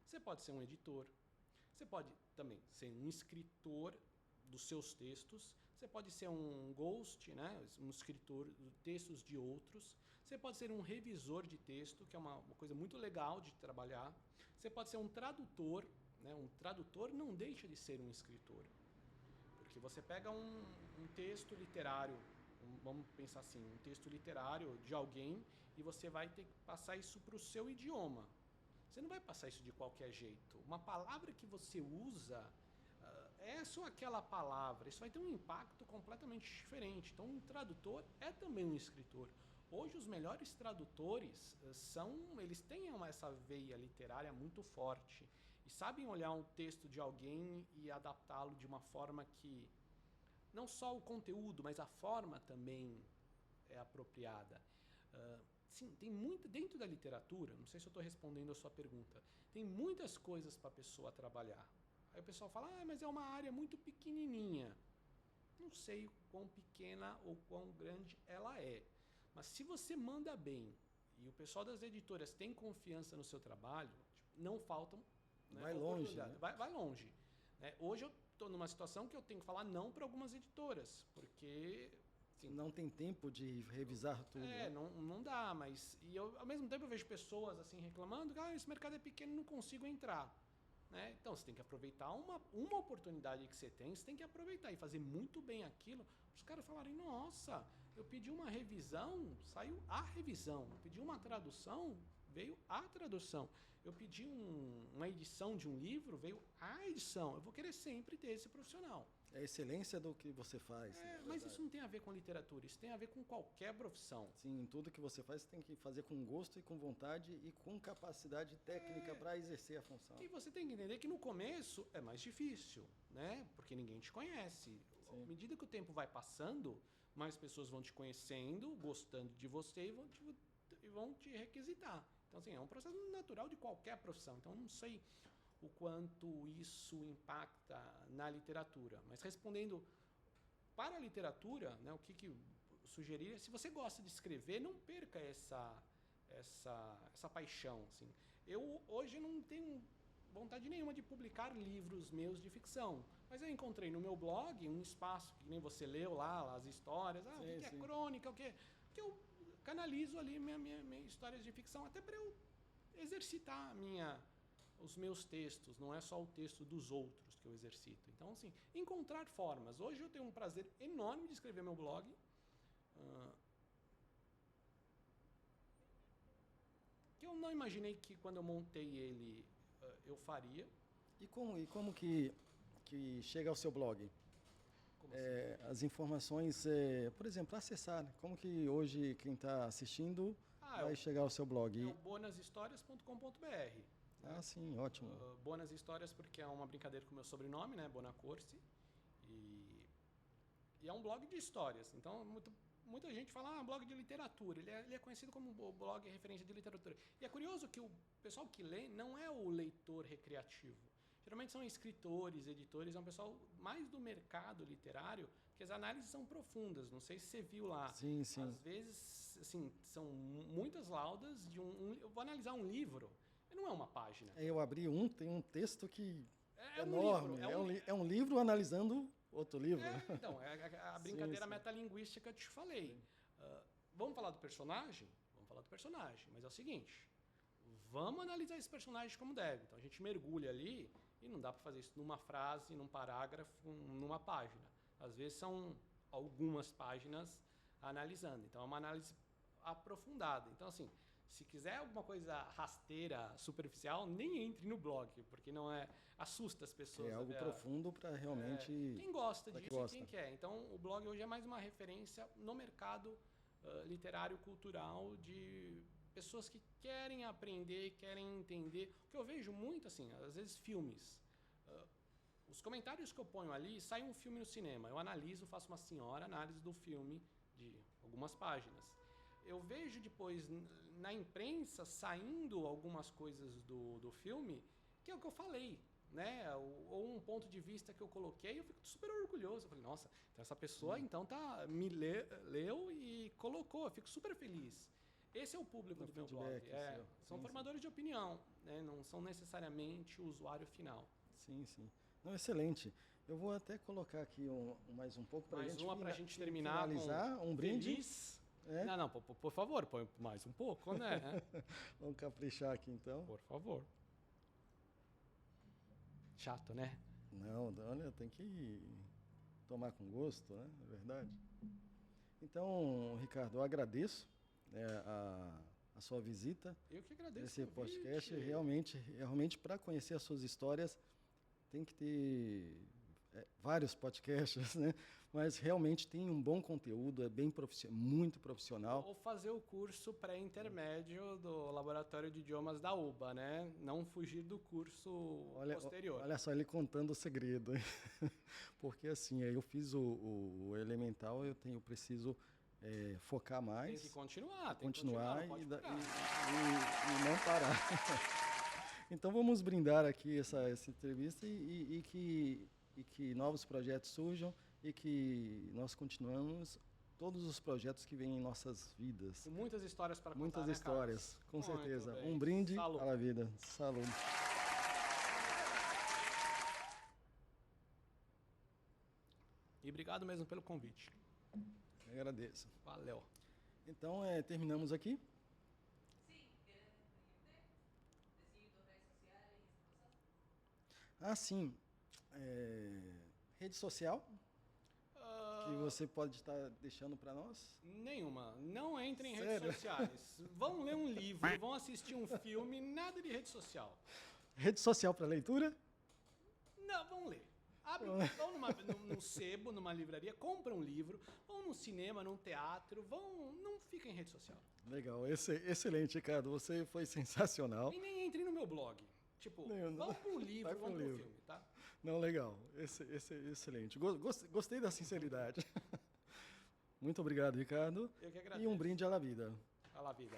Você pode ser um editor, você pode também ser um escritor dos seus textos, você pode ser um ghost, né, um escritor de textos de outros, você pode ser um revisor de texto, que é uma coisa muito legal de trabalhar, você pode ser um tradutor, né, um tradutor não deixa de ser um escritor, porque você pega um texto literário, vamos pensar assim, um texto literário de alguém e você vai ter que passar isso para o seu idioma. Você não vai passar isso de qualquer jeito. Uma palavra que você usa é só aquela palavra. Isso vai ter um impacto completamente diferente. Então, um tradutor é também um escritor. Hoje, os melhores tradutores eles têm essa veia literária muito forte e sabem olhar um texto de alguém e adaptá-lo de uma forma que não só o conteúdo, mas a forma também é apropriada. Sim, tem muito dentro da literatura, não sei se eu estou respondendo a sua pergunta, tem muitas coisas para a pessoa trabalhar. Aí o pessoal fala, mas é uma área muito pequenininha. Não sei quão pequena ou quão grande ela é. Mas se você manda bem e o pessoal das editoras tem confiança no seu trabalho, não faltam, né, vai longe, né? vai longe. Né? Hoje eu estou numa situação que eu tenho que falar não para algumas editoras, porque... Sim, não tem tempo de revisar tudo. É, né? não dá, mas... E ao mesmo tempo eu vejo pessoas assim reclamando que esse mercado é pequeno e não consigo entrar. Né? Então você tem que aproveitar uma oportunidade que você tem que aproveitar e fazer muito bem aquilo. Os caras falarem, nossa, eu pedi uma revisão, saiu a revisão. Eu pedi uma tradução, veio a tradução. Eu pedi uma edição de um livro, veio a edição. Eu vou querer sempre ter esse profissional. É a excelência do que você faz. Mas isso não tem a ver com literatura, isso tem a ver com qualquer profissão. Sim, tudo que você faz, você tem que fazer com gosto e com vontade e com capacidade técnica para exercer a função. E você tem que entender que no começo é mais difícil, né? Porque ninguém te conhece. Sim. À medida que o tempo vai passando, mais pessoas vão te conhecendo, gostando de você e vão te requisitar. Então, assim, é um processo natural de qualquer profissão. Então, não sei o quanto isso impacta na literatura. Mas respondendo para a literatura, né, o que eu sugeriria, se você gosta de escrever, não perca essa paixão. Assim. Eu hoje não tenho vontade nenhuma de publicar livros meus de ficção, mas eu encontrei no meu blog um espaço que nem você leu lá, as histórias, o que é crônica, o que eu canalizo ali minhas histórias de ficção, até para eu exercitar os meus textos, não é só o texto dos outros que eu exercito. Então, assim, encontrar formas. Hoje eu tenho um prazer enorme de escrever meu blog. Que eu não imaginei que quando eu montei ele eu faria. E como que chega ao seu blog? As informações, por exemplo, acessar. Como que hoje quem está assistindo vai chegar ao seu blog? É o bonashistorias.com.br. Sim, ótimo. Bonas Histórias, porque é uma brincadeira com o meu sobrenome, né? Bonacorsi. E é um blog de histórias. Então, muita gente fala, blog de literatura. Ele é conhecido como blog referência de literatura. E é curioso que o pessoal que lê não é o leitor recreativo. Geralmente são escritores, editores, é um pessoal mais do mercado literário, que as análises são profundas. Não sei se você viu lá. Sim, sim. Às vezes, assim, são muitas laudas de eu vou analisar um livro. Não é uma página. Eu abri tem um texto que é enorme. Um livro, é um livro analisando outro livro. Então, a brincadeira metalinguística que eu te falei. Vamos falar do personagem? Vamos falar do personagem. Mas é o seguinte, vamos analisar esse personagem como deve. Então, a gente mergulha ali e não dá para fazer isso numa frase, num parágrafo, numa página. Às vezes são algumas páginas analisando. Então, é uma análise aprofundada. Então, assim, se quiser alguma coisa rasteira, superficial, nem entre no blog, porque não assusta as pessoas. É algo profundo para realmente... quem gosta disso e quem quer. Então, o blog hoje é mais uma referência no mercado literário, cultural, de pessoas que querem aprender, querem entender. O que eu vejo muito, assim, às vezes filmes. Os comentários que eu ponho ali, sai um filme no cinema, eu analiso, faço uma senhora análise do filme de algumas páginas. Eu vejo depois na imprensa saindo algumas coisas do filme, que é o que eu falei, né? Ou um ponto de vista que eu coloquei, eu fico super orgulhoso. Eu falei, nossa, então essa pessoa então me leu e colocou, eu fico super feliz. Esse é o público do meu blog. São formadores de opinião, né? Não são necessariamente o usuário final. Sim, sim. Não, excelente. Eu vou até colocar aqui mais um pouco para a gente terminar, finalizar, um brinde. Feliz. Não, por favor, põe mais um pouco, né? Vamos caprichar aqui então. Por favor. Chato, né? Não, olha, tem que tomar com gosto, né? É verdade. Então, Ricardo, eu agradeço a sua visita. Eu que agradeço. Esse podcast, realmente para conhecer as suas histórias, tem que ter vários podcasts, né? Mas realmente tem um bom conteúdo, é bem muito profissional. Ou fazer o curso pré-intermédio do Laboratório de Idiomas da UBA, né? Não fugir do curso posterior. Olha só, ele contando o segredo. Porque assim, eu fiz o elemental, eu preciso focar mais. Tem que continuar, e não parar. Então vamos brindar aqui essa entrevista e que novos projetos surjam e que nós continuamos todos os projetos que vêm em nossas vidas. Com muitas histórias para contar, muitas histórias, né, com certeza. Bem. Um brinde Salud. à vida. Saúde. E obrigado mesmo pelo convite. Eu agradeço. Valeu. Então, terminamos aqui. Ah, sim. Rede social que você pode estar deixando para nós? Nenhuma. Não entrem em redes sociais. Vão ler um livro, vão assistir um filme, nada de rede social. Rede social para leitura? Não, vão ler. Vão num sebo, numa livraria, compram um livro, vão num cinema, num teatro, não fiquem em rede social. Legal, excelente, Ricardo. Você foi sensacional. E nem entrem no meu blog. Tipo, vão para um livro, vão para um filme, tá? Não, legal. Excelente. Gostei da sinceridade. Muito obrigado, Ricardo. Eu que agradeço. E um brinde à la vida. À la vida.